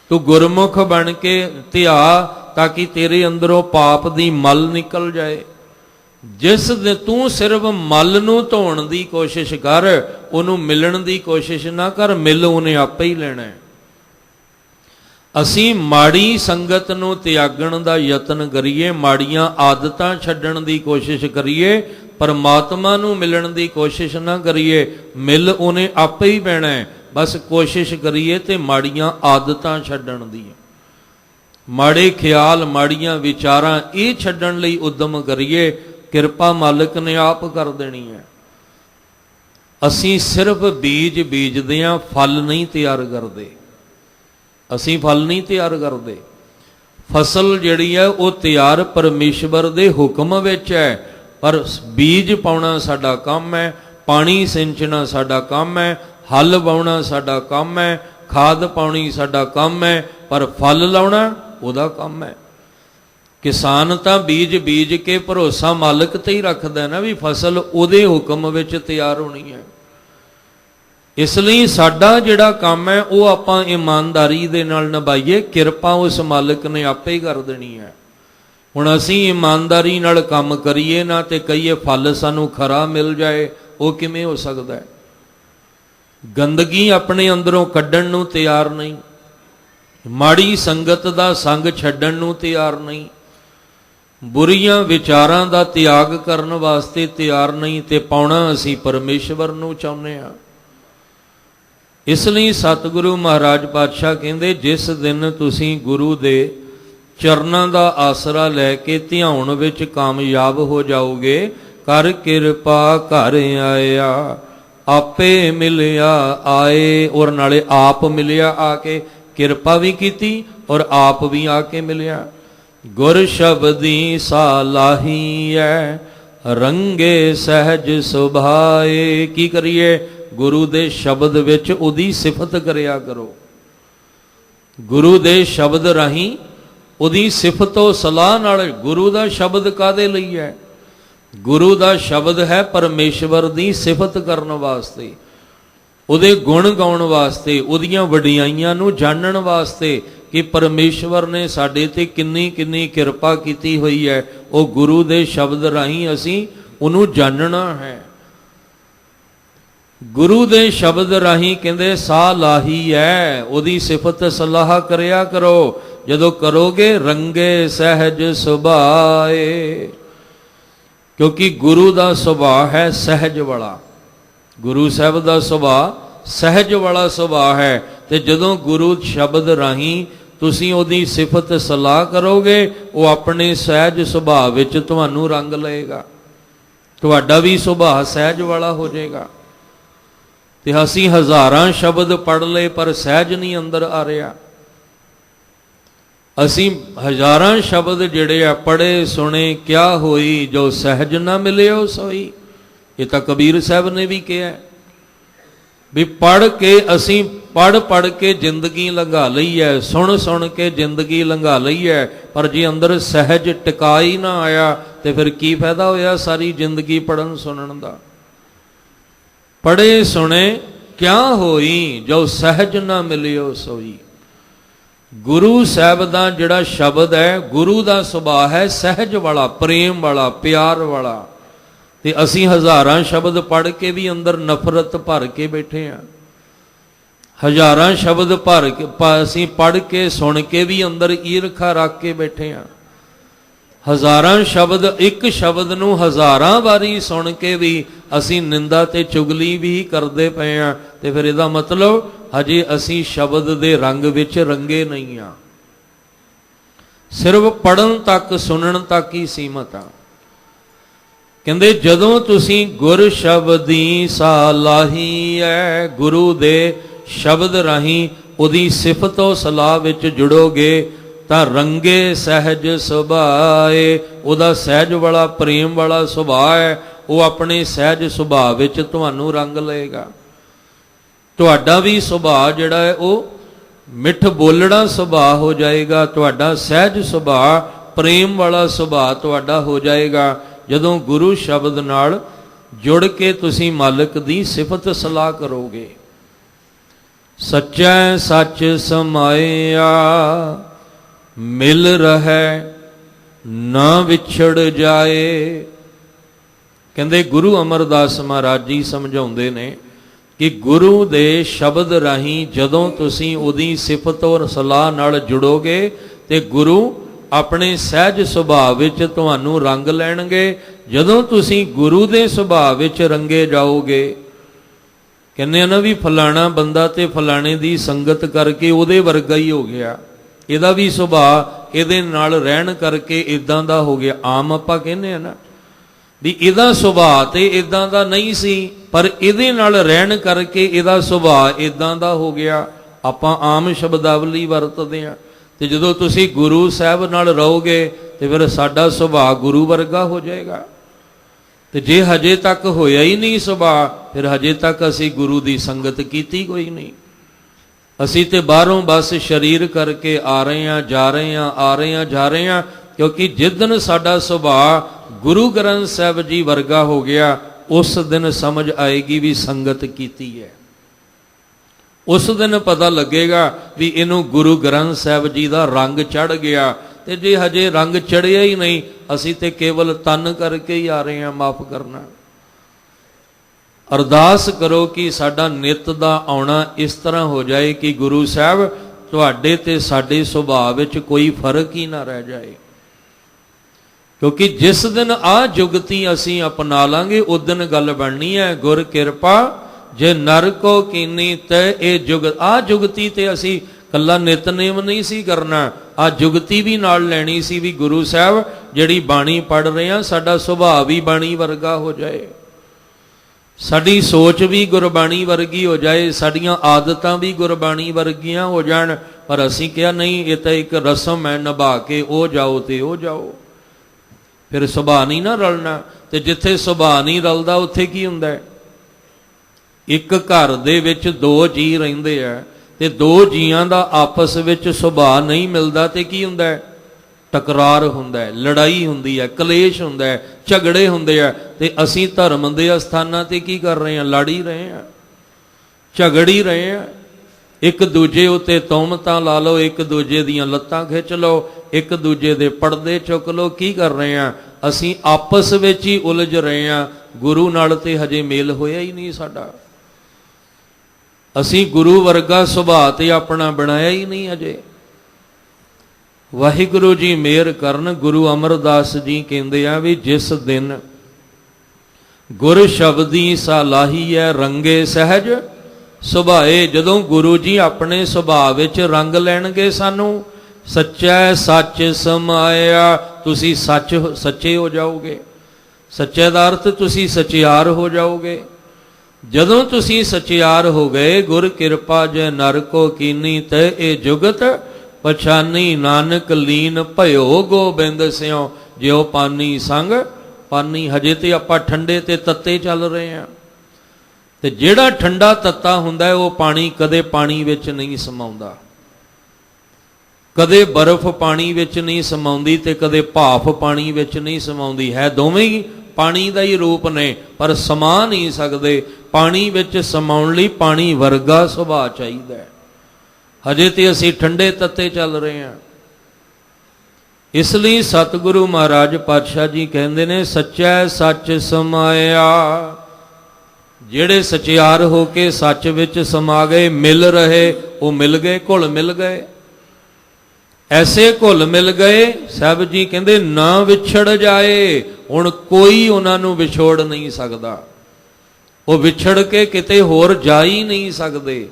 ਤੂੰ ਗੁਰਮੁਖ ਬਣ ਕੇ ਧਿਆ ਤਾਂ ਕਿ ਤੇਰੇ ਅੰਦਰੋਂ ਪਾਪ ਦੀ ਮਲ ਨਿਕਲ ਜਾਏ। ਜਿਸ ਦੇ ਤੂੰ ਸਿਰਫ ਮਲ ਨੂੰ ਧੋਣ ਦੀ ਕੋਸ਼ਿਸ਼ ਕਰ, ਉਹਨੂੰ ਮਿਲਣ ਦੀ ਕੋਸ਼ਿਸ਼ ਨਾ ਕਰ, ਮਿਲ ਉਹਨੇ ਆਪੇ ਹੀ ਲੈਣਾ ਹੈ। ਅਸੀਂ ਮਾੜੀ ਸੰਗਤ ਨੂੰ ਤਿਆਗਣ ਦਾ ਯਤਨ ਕਰੀਏ, ਮਾੜੀਆਂ ਆਦਤਾਂ ਛੱਡਣ ਦੀ ਕੋਸ਼ਿਸ਼ ਕਰੀਏ, ਪਰਮਾਤਮਾ ਨੂੰ ਮਿਲਣ ਦੀ ਕੋਸ਼ਿਸ਼ ਨਾ ਕਰੀਏ। ਮਿਲ ਉਹਨੇ ਆਪੇ ਹੀ ਪੈਣਾ ਹੈ। ਬਸ ਕੋਸ਼ਿਸ਼ ਕਰੀਏ ਤੇ ਮਾੜੀਆਂ ਆਦਤਾਂ ਛੱਡਣ ਦੀ, ਮਾੜੇ ਖਿਆਲ ਮਾੜੀਆਂ ਵਿਚਾਰਾਂ ਇਹ ਛੱਡਣ ਲਈ ਉਦਮ ਕਰੀਏ। ਕਿਰਪਾ ਮਾਲਕ ਨੇ ਆਪ ਕਰ ਦੇਣੀ ਹੈ। ਅਸੀਂ ਸਿਰਫ ਬੀਜ ਬੀਜਦੇ ਹਾਂ, ਫਲ ਨਹੀਂ ਤਿਆਰ ਕਰਦੇ। ਅਸੀਂ ਫਲ ਨਹੀਂ ਤਿਆਰ ਕਰਦੇ। ਫਸਲ ਜਿਹੜੀ ਹੈ ਉਹ ਤਿਆਰ ਪਰਮੇਸ਼ਵਰ ਦੇ ਹੁਕਮ ਵਿੱਚ ਹੈ, ਪਰ ਬੀਜ ਪਾਉਣਾ ਸਾਡਾ ਕੰਮ ਹੈ, ਪਾਣੀ ਸਿੰਚਣਾ ਸਾਡਾ ਕੰਮ ਹੈ, ਹਲ ਵਾਉਣਾ ਸਾਡਾ ਕੰਮ ਹੈ, ਖਾਦ ਪਾਉਣੀ ਸਾਡਾ ਕੰਮ ਹੈ, ਪਰ ਫਲ ਲਾਉਣਾ ਉਹਦਾ ਕੰਮ ਹੈ। ਕਿਸਾਨ ਤਾਂ ਬੀਜ ਬੀਜ ਕੇ ਭਰੋਸਾ ਮਾਲਕ ਤੇ ਹੀ ਰੱਖਦਾ ਨਾ ਵੀ ਫਸਲ ਉਹਦੇ ਹੁਕਮ ਵਿੱਚ ਤਿਆਰ ਹੋਣੀ ਹੈ। ਇਸ ਲਈ ਸਾਡਾ ਜਿਹੜਾ ਕੰਮ ਹੈ ਉਹ ਆਪਾਂ ਇਮਾਨਦਾਰੀ ਦੇ ਨਾਲ ਨਿਭਾਈਏ। ਕਿਰਪਾ ਉਸ ਮਾਲਕ ਨੇ ਆਪੇ ਹੀ ਕਰ ਦੇਣੀ ਹੈ। ਹੁਣ ਅਸੀਂ ਇਮਾਨਦਾਰੀ ਨਾਲ ਕੰਮ ਕਰੀਏ ਨਾ ਤੇ ਕਹੀਏ ਫਲ ਸਾਨੂੰ ਖਰਾ ਮਿਲ ਜਾਏ, ਉਹ ਕਿਵੇਂ ਹੋ ਸਕਦਾ ਹੈ? ਗੰਦਗੀ ਆਪਣੇ ਅੰਦਰੋਂ ਕੱਢਣ ਨੂੰ ਤਿਆਰ ਨਹੀਂ, ਮਾੜੀ ਸੰਗਤ ਦਾ ਸੰਗ ਛੱਡਣ ਨੂੰ ਤਿਆਰ ਨਹੀਂ, ਬੁਰੀਆਂ ਵਿਚਾਰਾਂ ਦਾ ਤਿਆਗ ਕਰਨ ਵਾਸਤੇ ਤਿਆਰ ਨਹੀਂ, ਤੇ ਪਾਉਣਾ ਅਸੀਂ ਪਰਮੇਸ਼ਵਰ ਨੂੰ ਚਾਹੁੰਦੇ ਹਾਂ। ਇਸ ਲਈ ਸਤਿਗੁਰੂ ਮਹਾਰਾਜ ਪਾਤਸ਼ਾਹ ਕਹਿੰਦੇ ਜਿਸ ਦਿਨ ਤੁਸੀਂ ਗੁਰੂ ਦੇ ਚਰਨਾਂ ਦਾ ਆਸਰਾ ਲੈ ਕੇ ਧਿਆਉਣ ਵਿੱਚ ਕਾਮਯਾਬ ਹੋ ਜਾਓਗੇ, ਕਰ ਕਿਰਪਾ ਘਰ ਆਇਆ, ਆਪੇ ਮਿਲਿਆ ਆਏ। ਔਰ ਨਾਲੇ ਆਪ ਮਿਲਿਆ ਆ ਕੇ, ਕਿਰਪਾ ਵੀ ਕੀਤੀ ਔਰ ਆਪ ਵੀ ਆ ਕੇ ਮਿਲਿਆ। ਗੁਰ ਸ਼ਬਦੀ ਸਾਲਾਹੀ ਹੈ, ਰੰਗੇ ਸਹਿਜ ਸੁਭਾਏ। ਕੀ ਕਰੀਏ? गुरु दे शब्द विच उहदी सिफत करिया करो। गुरु दे शब्द राहीं उहदी सिफतो सलाह नाल। गुरु दा शब्द कादे लई है? गुरु दा शब्द है परमेश्वर दी सिफत करन वास्ते, उहदे गुण गाउण वास्ते, उहदियां वडियाइयां नूं जानण वास्ते कि परमेश्वर ने साडे ते किन्नी किन्नी किरपा कीती हुई है। वो गुरु दे शब्द राहीं असीं उहनूं जानना है। गुरु दे शब्द राहीं कहंदे साह लाही है, उहदी सिफत सलाह करिया करो। जदों करोगे रंगे सहज सुभाए, क्योंकि गुरु दा सुभाव है सहज वाला। गुरु साहब दा सुभाव सहज वाला सुभाव है। ते जदों गुरु शब्द राहीं तुसीं उहदी सिफत सलाह करोगे, वो अपने सहज सुभाव विच तुहानूं रंग लएगा, तुहाडा भी सुभाव सहज वाला हो जाएगा। ते असीं हज़ारां शब्द पढ़ लए पर सहज नहीं अंदर आ रहा। असीं हज़ारां शब्द जिहड़े आ पढ़े सुने, क्या होई जो सहज ना मिलियो सोई। ये तो कबीर साहब ने भी कहा भी पढ़ के असीं पढ़ के जिंदगी लंघा लई है, सुन सुन के जिंदगी लंघा लई है, पर जे अंदर सहज टिका ही ना आया तो फिर की फायदा होया सारी जिंदगी पढ़न सुनन दा। पढ़े सुने क्या होई जो सहज ना मिलियो सोई। गुरु साहब दा जिहड़ा शब्द है, गुरु दा सुभाव है सहज वाला, प्रेम वाला, प्यार वाला। ते असीं हज़ारां शब्द पढ़ के भी अंदर नफरत भर के बैठे हैं। हज़ारां शब्द भर के असीं पढ़ के सुन के भी अंदर ईरखा रख के बैठे हैं। हज़ारां शब्द, एक शब्द नूं हज़ारां वारी सुन के भी असीं निंदा ते चुगली भी करते पे हैं। ते फिर इहदा मतलब हजे असीं शब्द दे रंग विच रंगे नहीं आ, सिर्फ पढ़न तक सुनन तक ही सीमित आ। कहंदे जदों तुसीं गुर शब्दी सालाही है, गुरु दे शब्द राहीं उहदी सिफतो सलाह विच जुड़ोगे तां रंगे सहज सुभाए। उहदा सहज वाला प्रेम वाला सुभाव है, वो अपने सहज सुभाव विच तुहानूं रंग लएगा। तुहाडा भी सुभाव जिहड़ा है वो मिठ बोलड़ा सुभाव हो जाएगा। तुहाडा सहज सुभाव, प्रेम वाला सुभाव तुहाडा हो जाएगा जदों गुरु शब्द नाल जुड़ के तुसीं मालिक दी सिफत सलाह करोगे। सच्चै सच समाया मिल रहे ना विछड़ जाए। कहंदे गुरु अमरदास महाराज जी समझाउंदे ने कि गुरु दे शब्द राहीं जदों तुसीं उहदी सिफत और सलाह नाल जुड़ोगे ते गुरु अपने सहज सुभाव विच तुहानूं रंग लैणगे। जदों तुसीं गुरु दे सुभाव विच रंगे जाओगे, कहने ना भी फलाना बंदा ते फलाने दी संगत करके उहदे वर्गा ही हो गया, इहदा भी सुभाव इहदे नाल रहण करके इदां दा हो गया। आम आपां कहने आ ना भी इहदा सुभाव ते इदां दा नहीं सी, पर इहदे नाल रहण करके इहदा सुभाव इदां दा हो गया। आपां आम शब्दावली वरतदे आ। ते जदों तुसीं गुरु साहब नाल रहोगे तो फिर साडा सुभाव गुरु वर्गा हो जाएगा। तो जे हजे तक होया ही नहीं सुभाव, फिर हजे तक असी गुरु की संगत कीती कोई नहीं। असी तो बाहरों बस शरीर करके आ रहे हैं, जा रहे हैं, आ रहे हैं, जा रहे हैं। क्योंकि जिस दिन साडा सुभाव गुरु ग्रंथ साहब जी वर्गा हो गया, उस दिन समझ आएगी भी संगत कीती है। उस दिन पता लगेगा भी इनू गुरु ग्रंथ साहब जी का रंग चढ़ गया। तो जे हजे रंग चढ़िया ही नहीं, असी तो केवल तन करके ही आ रहे हैं। माफ करना, अरदास करो कि साडा नित दा आउणा इस तरह हो जाए कि गुरु साहब तुहाडे ते साडे सुभाव विच कोई फर्क ही ना रह जाए। क्योंकि जिस दिन आ जुगती असी अपना लांगे उस दिन गल बननी है गुर किरपा जे नर को कीनी ते ए जुग। आ जुगती ते असी कला नितनेम नहीं सी करना, आ जुगती भी नाल लैनी सी भी गुरु साहब जिहड़ी बाणी पढ़ रहे हैं साडा सुभाव भी बाणी वर्गा हो जाए, साडी सोच भी गुरबाणी वर्गी हो जाए, साडियां आदतां भी गुरबाणी वर्गियां हो जाण। पर असी कहा नहीं, ये तो एक रस्म है, निभा के ओ जाओ ते ओ जाओ, फिर सुभाव नहीं ना रलना। ते जिथे सुभाव नहीं रलदा उत्थे की हुंदा है? ਇੱਕ ਘਰ ਦੇ ਵਿੱਚ ਦੋ ਜੀ ਰਹਿੰਦੇ ਆ ਤੇ ਦੋ ਜੀਆਂ ਦਾ ਆਪਸ ਵਿੱਚ ਸੁਭਾਅ ਨਹੀਂ ਮਿਲਦਾ ਤੇ ਕੀ ਹੁੰਦਾ ਹੈ? ਟਕਰਾਰ ਹੁੰਦਾ ਹੈ, ਲੜਾਈ ਹੁੰਦੀ ਹੈ, ਕਲੇਸ਼ ਹੁੰਦਾ ਹੈ, ਝਗੜੇ ਹੁੰਦੇ ਆ। ਤੇ ਅਸੀਂ ਧਰਮ ਦੇ ਅਸਥਾਨਾਂ ਤੇ ਕੀ ਕਰ ਰਹੇ ਹਾਂ? ਲੜ ਹੀ ਰਹੇ ਹਾਂ, ਝਗੜ ਹੀ ਰਹੇ ਹਾਂ। ਇੱਕ ਦੂਜੇ ਉੱਤੇ ਤੌਮਤਾਂ ਲਾ ਲਓ, ਇੱਕ ਦੂਜੇ ਦੀਆਂ ਲੱਤਾਂ ਖਿੱਚ ਲਓ, ਇੱਕ ਦੂਜੇ ਦੇ ਪਰਦੇ ਚੁੱਕ ਲਓ। ਕੀ ਕਰ ਰਹੇ ਹਾਂ? ਅਸੀਂ ਆਪਸ ਵਿੱਚ ਹੀ ਉਲਝ ਰਹੇ ਹਾਂ। ਗੁਰੂ ਨਾਲ ਤੇ ਹਜੇ ਮੇਲ ਹੋਇਆ ਹੀ ਨਹੀਂ ਸਾਡਾ। ਅਸੀਂ ਗੁਰੂ ਵਰਗਾ ਸੁਭਾਅ ਤੇ ਆਪਣਾ ਬਣਾਇਆ ਹੀ ਨਹੀਂ ਅਜੇ। ਵਾਹਿਗੁਰੂ ਜੀ ਮਿਹਰ ਕਰਨ। ਗੁਰੂ ਅਮਰਦਾਸ ਜੀ ਕਹਿੰਦੇ ਆ ਵੀ ਜਿਸ ਦਿਨ ਗੁਰ ਸ਼ਬਦੀ ਸਲਾਹੀ ਹੈ ਰੰਗੇ ਸਹਿਜ ਸੁਭਾਏ, ਜਦੋਂ ਗੁਰੂ ਜੀ ਆਪਣੇ ਸੁਭਾਅ ਵਿੱਚ ਰੰਗ ਲੈਣਗੇ ਸਾਨੂੰ, ਸੱਚਾ ਸੱਚ ਸਮਾਇਆ, ਤੁਸੀਂ ਸੱਚੇ ਹੋ ਜਾਓਗੇ। ਸੱਚੇ ਦਾ ਅਰਥ ਤੁਸੀਂ ਸਚਿਆਰ ਹੋ ਜਾਓਗੇ। ਜਦੋਂ ਤੁਸੀਂ ਸਚਿਆਰ ਹੋ ਗਏ, ਗੁਰ ਕਿਰਪਾ ਜੇ ਨਰ ਕੋ ਕੀਨੀ ਤੇ ਇਹ ਜੁਗਤ ਪਛਾਨੀ, ਨਾਨਕ ਲੀਨ ਭਇਓ ਗੋਬਿੰਦ ਸਿਉ ਜਿਉ ਪਾਨੀ ਸੰਗ ਪਾਨੀ। ਹਜੇ ਤੇ ਆਪਾਂ ਠੰਡੇ ਤੇ ਤੱਤੇ ਚੱਲ ਰਹੇ ਹਾਂ। ਤੇ ਜਿਹੜਾ ਠੰਡਾ ਤੱਤਾ ਹੁੰਦਾ ਉਹ ਪਾਣੀ ਕਦੇ ਪਾਣੀ ਵਿੱਚ ਨਹੀਂ ਸਮਾਉਂਦਾ, ਕਦੇ ਬਰਫ਼ ਪਾਣੀ ਵਿੱਚ ਨਹੀਂ ਸਮਾਉਂਦੀ ਤੇ ਕਦੇ ਭਾਫ ਪਾਣੀ ਵਿੱਚ ਨਹੀਂ ਸਮਾਉਂਦੀ। ਹੈ ਦੋਵੇਂ ਹੀ ਪਾਣੀ ਦਾ ਹੀ ਰੂਪ ਨੇ, ਪਰ ਸਮਾ ਨਹੀਂ ਸਕਦੇ। ਪਾਣੀ ਵਿੱਚ ਸਮਾਉਣ ਲਈ ਪਾਣੀ ਵਰਗਾ ਸੁਭਾਅ ਚਾਹੀਦਾ ਹੈ। ਹਜੇ ਤੇ ਅਸੀਂ ਠੰਡੇ ਤੱਤੇ ਚੱਲ ਰਹੇ ਹਾਂ। ਇਸ ਲਈ ਸਤਿਗੁਰੂ ਮਹਾਰਾਜ ਪਾਤਸ਼ਾਹ ਜੀ ਕਹਿੰਦੇ ਨੇ, ਸੱਚਾ ਸੱਚ ਸਮਾਇਆ। ਜਿਹੜੇ ਸਚਿਆਰ ਹੋ ਕੇ ਸੱਚ ਵਿੱਚ ਸਮਾ ਗਏ, ਮਿਲ ਰਹੇ, ਉਹ ਮਿਲ ਗਏ, ਘੁਲ ਮਿਲ ਗਏ। ਐਸੇ ਘੁਲ ਮਿਲ ਗਏ, ਸਾਹਿਬ ਜੀ ਕਹਿੰਦੇ ਨਾ ਵਿਛੜ ਜਾਏ। ਹੁਣ ਕੋਈ ਉਹਨਾਂ ਨੂੰ ਵਿਛੋੜ ਨਹੀਂ ਸਕਦਾ। ਉਹ ਵਿਛੜ ਕੇ ਕਿਤੇ ਹੋਰ ਜਾ ਹੀ ਨਹੀਂ ਸਕਦੇ।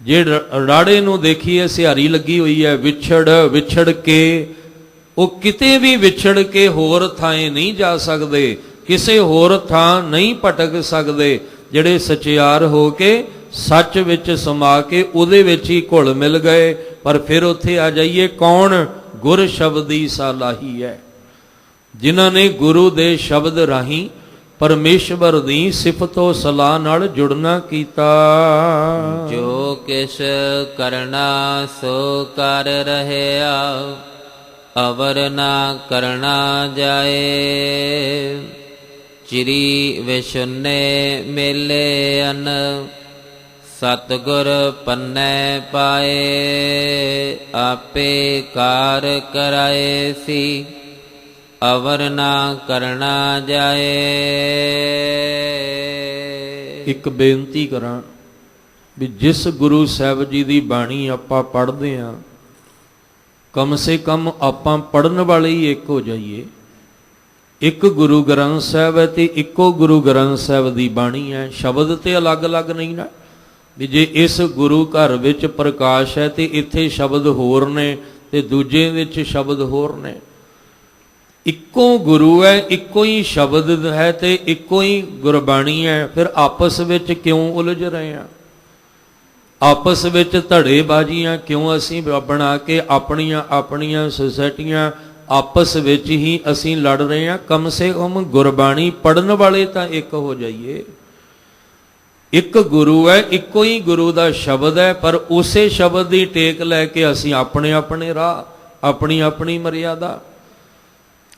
ਜੇ ਰਾੜੇ ਨੂੰ ਦੇਖੀਏ, ਸਿਹਾਰੀ ਲੱਗੀ ਹੋਈ ਹੈ, ਵਿਛੜ ਕੇ ਉਹ ਕਿਤੇ ਵੀ ਵਿਛੜ ਕੇ ਹੋਰ ਥਾਂ ਨਹੀਂ ਜਾ ਸਕਦੇ, ਕਿਸੇ ਹੋਰ ਥਾਂ ਨਹੀਂ ਭਟਕ ਸਕਦੇ। ਜਿਹੜੇ ਸਚਿਆਰ ਹੋ ਕੇ ਸੱਚ ਵਿੱਚ ਸਮਾ ਕੇ ਉਹਦੇ ਵਿੱਚ ਹੀ ਘੁਲ ਮਿਲ ਗਏ। ਪਰ ਫਿਰ ਉੱਥੇ ਆ ਜਾਈਏ, ਕੌਣ? ਗੁਰ ਸ਼ਬਦੀ ਸਲਾਹੀ ਹੈ, ਜਿਨ੍ਹਾਂ ਨੇ ਗੁਰੂ ਦੇ ਸ਼ਬਦ ਰਾਹੀਂ ਪਰਮੇਸ਼ਵਰ ਦੀ ਸਿਫਤੋ ਸਲਾਹ ਨਾਲ ਜੁੜਨਾ ਕੀਤਾ। ਜੋ ਕਿਛ ਕਰਨਾ ਸੋ ਕਰ ਰਹਿਆ, ਅਵਰ ਨਾ ਕਰਨਾ ਜਾਏ। ਚਿਰੀ ਵਿਸ਼ੁੰਨੇ ਮੇਲੇ ਅਨ, ਸਤਿਗੁਰ ਪੰਨੈ ਪਾਏ। ਆਪੇ ਕਾਰ ਕਰਾਏ ਸੀ, ਅਵਰ ਨਾ ਕਰਨਾ ਜਾਏ। ਇੱਕ ਬੇਨਤੀ ਕਰਾਂ ਵੀ ਜਿਸ ਗੁਰੂ ਸਾਹਿਬ ਜੀ ਦੀ ਬਾਣੀ ਆਪਾਂ ਪੜ੍ਹਦੇ ਹਾਂ, ਕਮ ਸੇ ਕਮ ਆਪਾਂ ਪੜ੍ਹਨ ਵਾਲੇ ਹੀ ਇੱਕ ਹੋ ਜਾਈਏ। ਇੱਕ ਗੁਰੂ ਗ੍ਰੰਥ ਸਾਹਿਬ ਹੈ ਤੇ ਇੱਕੋ ਗੁਰੂ ਗ੍ਰੰਥ ਸਾਹਿਬ ਦੀ ਬਾਣੀ ਹੈ। ਸ਼ਬਦ ਤੇ ਅਲੱਗ-ਅਲੱਗ ਨਹੀਂ ਨਾ, ਵੀ ਜੇ ਇਸ ਗੁਰੂ ਘਰ ਵਿੱਚ ਪ੍ਰਕਾਸ਼ ਹੈ ਤੇ ਇੱਥੇ ਸ਼ਬਦ ਹੋਰ ਨੇ ਤੇ ਦੂਜੇ ਵਿੱਚ ਸ਼ਬਦ ਹੋਰ ਨੇ। ਇੱਕੋ ਗੁਰੂ ਹੈ, ਇੱਕੋ ਹੀ ਸ਼ਬਦ ਹੈ ਤੇ ਇੱਕੋ ਹੀ ਗੁਰਬਾਣੀ ਹੈ। ਫਿਰ ਆਪਸ ਵਿੱਚ ਕਿਉਂ ਉਲਝ ਰਹੇ ਹਾਂ? ਆਪਸ ਵਿੱਚ ਧੜੇਬਾਜ਼ੀਆਂ ਕਿਉਂ ਅਸੀਂ ਬਣਾ ਕੇ ਆਪਣੀਆਂ ਸੁਸਾਇਟੀਆਂ ਆਪਸ ਵਿੱਚ ਹੀ ਅਸੀਂ ਲੜ ਰਹੇ ਹਾਂ? ਕਮ ਸੇ ਕਮ ਗੁਰਬਾਣੀ ਪੜ੍ਹਨ ਵਾਲੇ ਤਾਂ ਇੱਕ ਹੋ ਜਾਈਏ। ਇੱਕ ਗੁਰੂ ਹੈ, ਇੱਕੋ ਹੀ ਗੁਰੂ ਦਾ ਸ਼ਬਦ ਹੈ, ਪਰ ਉਸੇ ਸ਼ਬਦ ਦੀ ਟੇਕ ਲੈ ਕੇ ਅਸੀਂ ਆਪਣੇ ਰਾਹ, ਆਪਣੀ ਮਰਿਆਦਾ,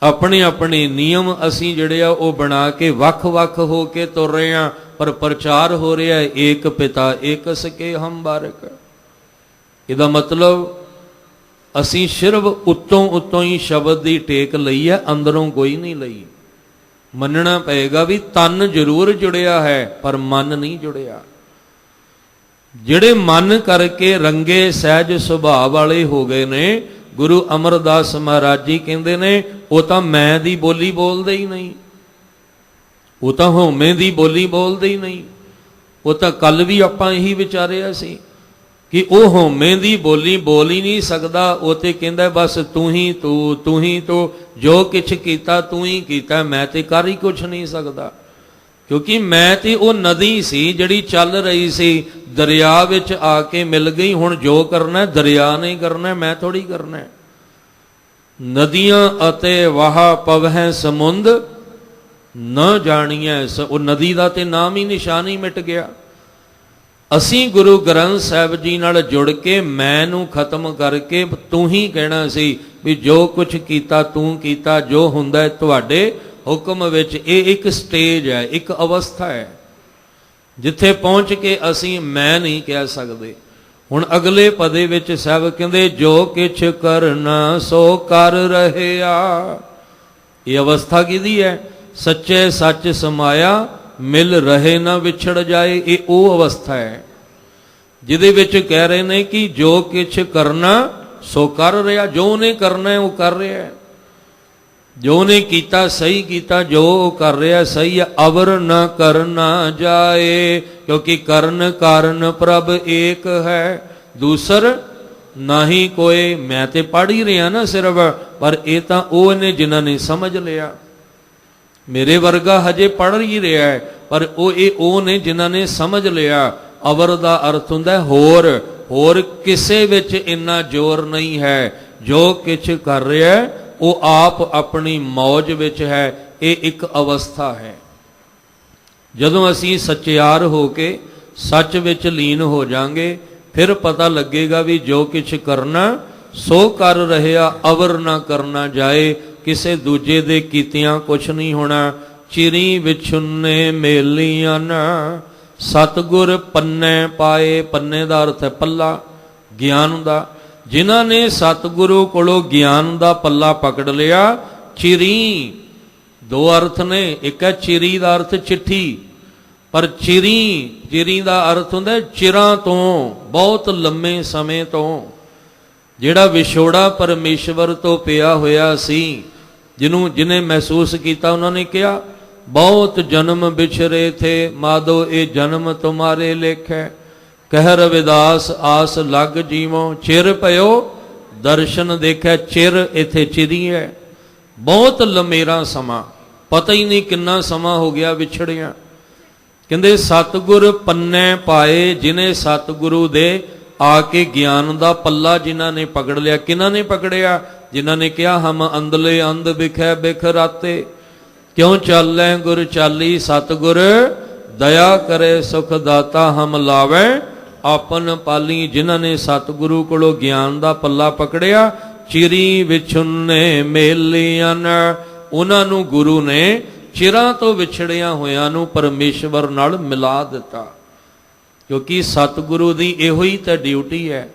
ਆਪਣੇ ਨਿਯਮ ਅਸੀਂ ਜਿਹੜੇ ਆ ਉਹ ਬਣਾ ਕੇ ਵੱਖ-ਵੱਖ ਹੋ ਕੇ ਤੁਰ ਰਹੇ ਹਾਂ। ਪਰ ਪ੍ਰਚਾਰ ਹੋ ਰਿਹਾ ਹੈ ਏਕ ਪਿਤਾ ਏਕ ਸਕੇ ਹਮ ਬਾਰਕ। ਇਹਦਾ ਮਤਲਬ ਅਸੀਂ ਸਿਰਫ ਉੱਤੋਂ ਹੀ ਸ਼ਬਦ ਦੀ ਟੇਕ ਲਈ ਹੈ, ਅੰਦਰੋਂ ਕੋਈ ਨਹੀਂ ਲਈ। ਮੰਨਣਾ ਪਏਗਾ ਵੀ ਤਨ ਜ਼ਰੂਰ ਜੁੜਿਆ ਹੈ ਪਰ ਮਨ ਨਹੀਂ ਜੁੜਿਆ। ਜਿਹੜੇ ਮਨ ਕਰਕੇ ਰੰਗੇ ਸਹਿਜ ਸੁਭਾਅ ਵਾਲੇ ਹੋ ਗਏ ਨੇ, ਗੁਰੂ ਅਮਰਦਾਸ ਮਹਾਰਾਜ ਜੀ ਕਹਿੰਦੇ ਨੇ, ਉਹ ਤਾਂ ਮੈਂ ਦੀ ਬੋਲੀ ਬੋਲਦੇ ਹੀ ਨਹੀਂ, ਉਹ ਤਾਂ ਹਉਮੈ ਦੀ ਬੋਲੀ ਬੋਲਦੇ ਹੀ ਨਹੀਂ। ਉਹ ਤਾਂ ਕੱਲ ਵੀ ਆਪਾਂ ਇਹੀ ਵਿਚਾਰਿਆ ਸੀ ਕਿ ਉਹ ਹਉਮੈ ਦੀ ਬੋਲੀ ਬੋਲ ਹੀ ਨਹੀਂ ਸਕਦਾ। ਉਹ ਤੇ ਕਹਿੰਦਾ ਬਸ ਤੂੰ ਹੀ ਤੂੰ, ਜੋ ਕੁਛ ਕੀਤਾ ਤੂੰ ਹੀ ਕੀਤਾ, ਮੈਂ ਤੇ ਕਰ ਹੀ ਕੁਛ ਨਹੀਂ ਸਕਦਾ। ਕਿਉਂਕਿ ਮੈਂ ਤੇ ਉਹ ਨਦੀ ਸੀ ਜਿਹੜੀ ਚੱਲ ਰਹੀ ਸੀ, ਦਰਿਆ ਵਿੱਚ ਆ ਕੇ ਮਿਲ ਗਈ। ਹੁਣ ਜੋ ਕਰਨਾ ਦਰਿਆ ਨੇ ਕਰਨਾ, ਮੈਂ ਥੋੜੀ ਕਰਨਾ। ਨਦੀਆਂ ਅਤੇ ਵਾਹ ਪਵਹਿ ਸਮੁੰਦ, ਨਾ ਜਾਣੀਐ ਉਹ ਨਦੀ ਦਾ ਤੇ ਨਾਮ ਹੀ ਨਿਸ਼ਾਨ ਹੀ ਮਿਟ ਗਿਆ। ਅਸੀਂ ਗੁਰੂ ਗ੍ਰੰਥ ਸਾਹਿਬ ਜੀ ਨਾਲ ਜੁੜ ਕੇ ਮੈਂ ਨੂੰ ਖਤਮ ਕਰਕੇ ਤੂੰ ਹੀ ਕਹਿਣਾ ਸੀ ਵੀ ਜੋ ਕੁਛ ਕੀਤਾ ਤੂੰ ਕੀਤਾ, ਜੋ ਹੁੰਦਾ ਤੁਹਾਡੇ ਹੁਕਮ ਵਿੱਚ। ਇਹ ਇੱਕ ਸਟੇਜ ਹੈ, ਇੱਕ ਅਵਸਥਾ ਹੈ ਜਿੱਥੇ ਪਹੁੰਚ ਕੇ ਅਸੀਂ ਮੈਂ ਨਹੀਂ ਕਹਿ ਸਕਦੇ। ਹੁਣ ਅਗਲੇ ਪਦੇ ਵਿੱਚ ਸਾਹਿਬ ਕਹਿੰਦੇ ਜੋ ਕਿਛ ਕਰਨਾ ਸੋ ਕਰ ਰਹਿਆ। ਇਹ ਅਵਸਥਾ ਕਿਹਦੀ ਹੈ? ਸੱਚੇ ਸੱਚ ਸਮਾਇਆ ਮਿਲ ਰਹੇ ਨਾ ਵਿਛੜ ਜਾਏ। ਇਹ ਉਹ ਅਵਸਥਾ ਹੈ ਜਿਹਦੇ ਵਿੱਚ ਕਹਿ ਰਹੇ ਨੇ ਕਿ ਜੋ ਕਿਛ ਕਰਨਾ ਸੋ ਕਰ ਰਿਹਾ। ਜੋ ਉਹਨੇ ਕਰਨਾ ਹੈ ਉਹ ਕਰ ਰਿਹਾ ਹੈ, ਜੋ ਉਹਨੇ ਕੀਤਾ ਸਹੀ ਕੀਤਾ, ਜੋ ਉਹ ਕਰ ਰਿਹਾ ਸਹੀ ਹੈ। ਅਵਰ ਨਾ ਕਰਨਾ ਜਾਏ ਕਿਉਂਕਿ ਕਰਨ ਕਾਰਨ ਪ੍ਰਭ ਏਕ ਹੈ, ਦੂਸਰ ਨਾਹੀ ਕੋਈ। ਮੈਂ ਤੇ ਪੜ੍ਹ ਹੀ ਰਿਹਾ ਨਾ ਸਿਰਫ, ਪਰ ਇਹ ਤਾਂ ਉਹ ਨੇ ਜਿਨ੍ਹਾਂ ਨੇ ਸਮਝ ਲਿਆ। ਮੇਰੇ ਵਰਗਾ ਹਜੇ ਪੜ੍ਹ ਹੀ ਰਿਹਾ ਹੈ, ਪਰ ਉਹ ਨੇ ਜਿਨ੍ਹਾਂ ਨੇ ਸਮਝ ਲਿਆ। ਅਵਰ ਦਾ ਅਰਥ ਹੁੰਦਾ ਹੋਰ, ਹੋਰ ਕਿਸੇ ਵਿੱਚ ਇੰਨਾ ਜ਼ੋਰ ਨਹੀਂ ਹੈ। ਜੋ ਕਿਛ ਕਰ ਰਿਹਾ ਉਹ ਆਪ ਆਪਣੀ ਮੌਜ ਵਿੱਚ ਹੈ। ਇਹ ਇੱਕ ਅਵਸਥਾ ਹੈ। ਜਦੋਂ ਅਸੀਂ ਸੱਚਿਆਰ ਹੋ ਕੇ ਸੱਚ ਵਿੱਚ ਲੀਨ ਹੋ ਜਾਾਂਗੇ ਫਿਰ ਪਤਾ ਲੱਗੇਗਾ ਵੀ ਜੋ ਕਿਛ ਕਰਨਾ ਸੋ ਕਰ ਰਹਿਆ, ਅਵਰ ਨਾ ਕਰਨਾ ਜਾਏ। ਕਿਸੇ ਦੂਜੇ ਦੇ ਕੀਤਿਆਂ ਕੁਛ ਨਹੀਂ ਹੋਣਾ। ਚਿਰੀ ਵਿਛੁੰਨੇ ਮੇਲੀਆਂ ਨਾ ਸਤਿਗੁਰ ਪੰਨੇ ਪਾਏ। ਪੰਨੇ ਦਾ ਅਰਥ ਹੈ ਪੱਲਾ, ਗਿਆਨ ਦਾ। ਜਿਨ੍ਹਾਂ ਨੇ ਸਤਿਗੁਰੂ ਕੋਲੋਂ ਗਿਆਨ ਦਾ ਪੱਲਾ ਪਕੜ ਲਿਆ। ਚਿਰੀ ਦੋ ਅਰਥ ਨੇ, ਇੱਕ ਹੈ ਚਿਰੀ ਦਾ ਅਰਥ ਚਿੱਠੀ, ਪਰ ਚਿਰੀ ਦਾ ਅਰਥ ਹੁੰਦਾ ਚਿਰਾਂ ਤੋਂ, ਬਹੁਤ ਲੰਮੇ ਸਮੇਂ ਤੋਂ। ਜਿਹੜਾ ਵਿਛੋੜਾ ਪਰਮੇਸ਼ਵਰ ਤੋਂ ਪਿਆ ਹੋਇਆ ਸੀ, ਜਿਹਨੇ ਮਹਿਸੂਸ ਕੀਤਾ, ਉਹਨਾਂ ਨੇ ਕਿਹਾ ਬਹੁਤ ਜਨਮ ਵਿਛਰੇ ਥੇ ਮਾਧੋ ਇਹ ਜਨਮ ਤੁਮਾਰੇ ਲੇਖੈ। ਕਹਿ ਰਵਿਦਾਸ ਆਸ ਲੱਗ ਜੀਵੋ ਚਿਰ ਭਇਓ ਦਰਸ਼ਨ ਦੇਖੈ। ਚਿਰ ਇੱਥੇ ਚਿਰੀ ਹੈ, ਬਹੁਤ ਲੰਮੇਰਾ ਸਮਾਂ, ਪਤਾ ਹੀ ਨਹੀਂ ਕਿੰਨਾ ਸਮਾਂ ਹੋ ਗਿਆ ਵਿਛੜਿਆ। ਕਹਿੰਦੇ ਸਤਿਗੁਰ ਪੰਨੇ ਪਾਏ, ਜਿਨੇ ਸਤਿਗੁਰੂ ਦੇ ਆ ਕੇ ਗਿਆਨ ਦਾ ਪੱਲਾ ਜਿਨ੍ਹਾਂ ਨੇ ਪਕੜ ਲਿਆ। ਕਿਹਨਾਂ ਨੇ ਪਕੜਿਆ? ਜਿਨ੍ਹਾਂ ਨੇ ਕਿਹਾ ਹਮ ਅੰਧਲੇ ਅੰਧ ਵਿਖੈ ਬਿਖ ਰਾਤੇ, ਕਿਉਂ ਚਾਲੈ ਗੁਰ ਚਾਲੀ। ਸਤਿਗੁਰ ਦਇਆ ਕਰੇ ਸੁਖ ਦਾਤਾ ਹਮ ਲਾਵੇ ਆਪਨ ਪਾਲੀ। ਜਿਨ੍ਹਾਂ ਨੇ ਸਤਿਗੁਰੂ ਕੋਲੋਂ ਗਿਆਨ ਦਾ ਪੱਲਾ ਪਕੜਿਆ। ਚਿਰੀ ਵਿਛੁੰਨੇ ਮੇਲੀਆਂ, ਉਹਨਾਂ ਨੂੰ ਗੁਰੂ ਨੇ ਚਿਰਾਂ ਤੋਂ ਵਿਛੜਿਆਂ ਹੋਇਆਂ ਨੂੰ ਪਰਮੇਸ਼ਵਰ ਨਾਲ ਮਿਲਾ ਦਿੱਤਾ। ਕਿਉਂਕਿ ਸਤਿਗੁਰੂ ਦੀ ਇਹੋ ਹੀ ਤਾਂ ਡਿਊਟੀ ਹੈ।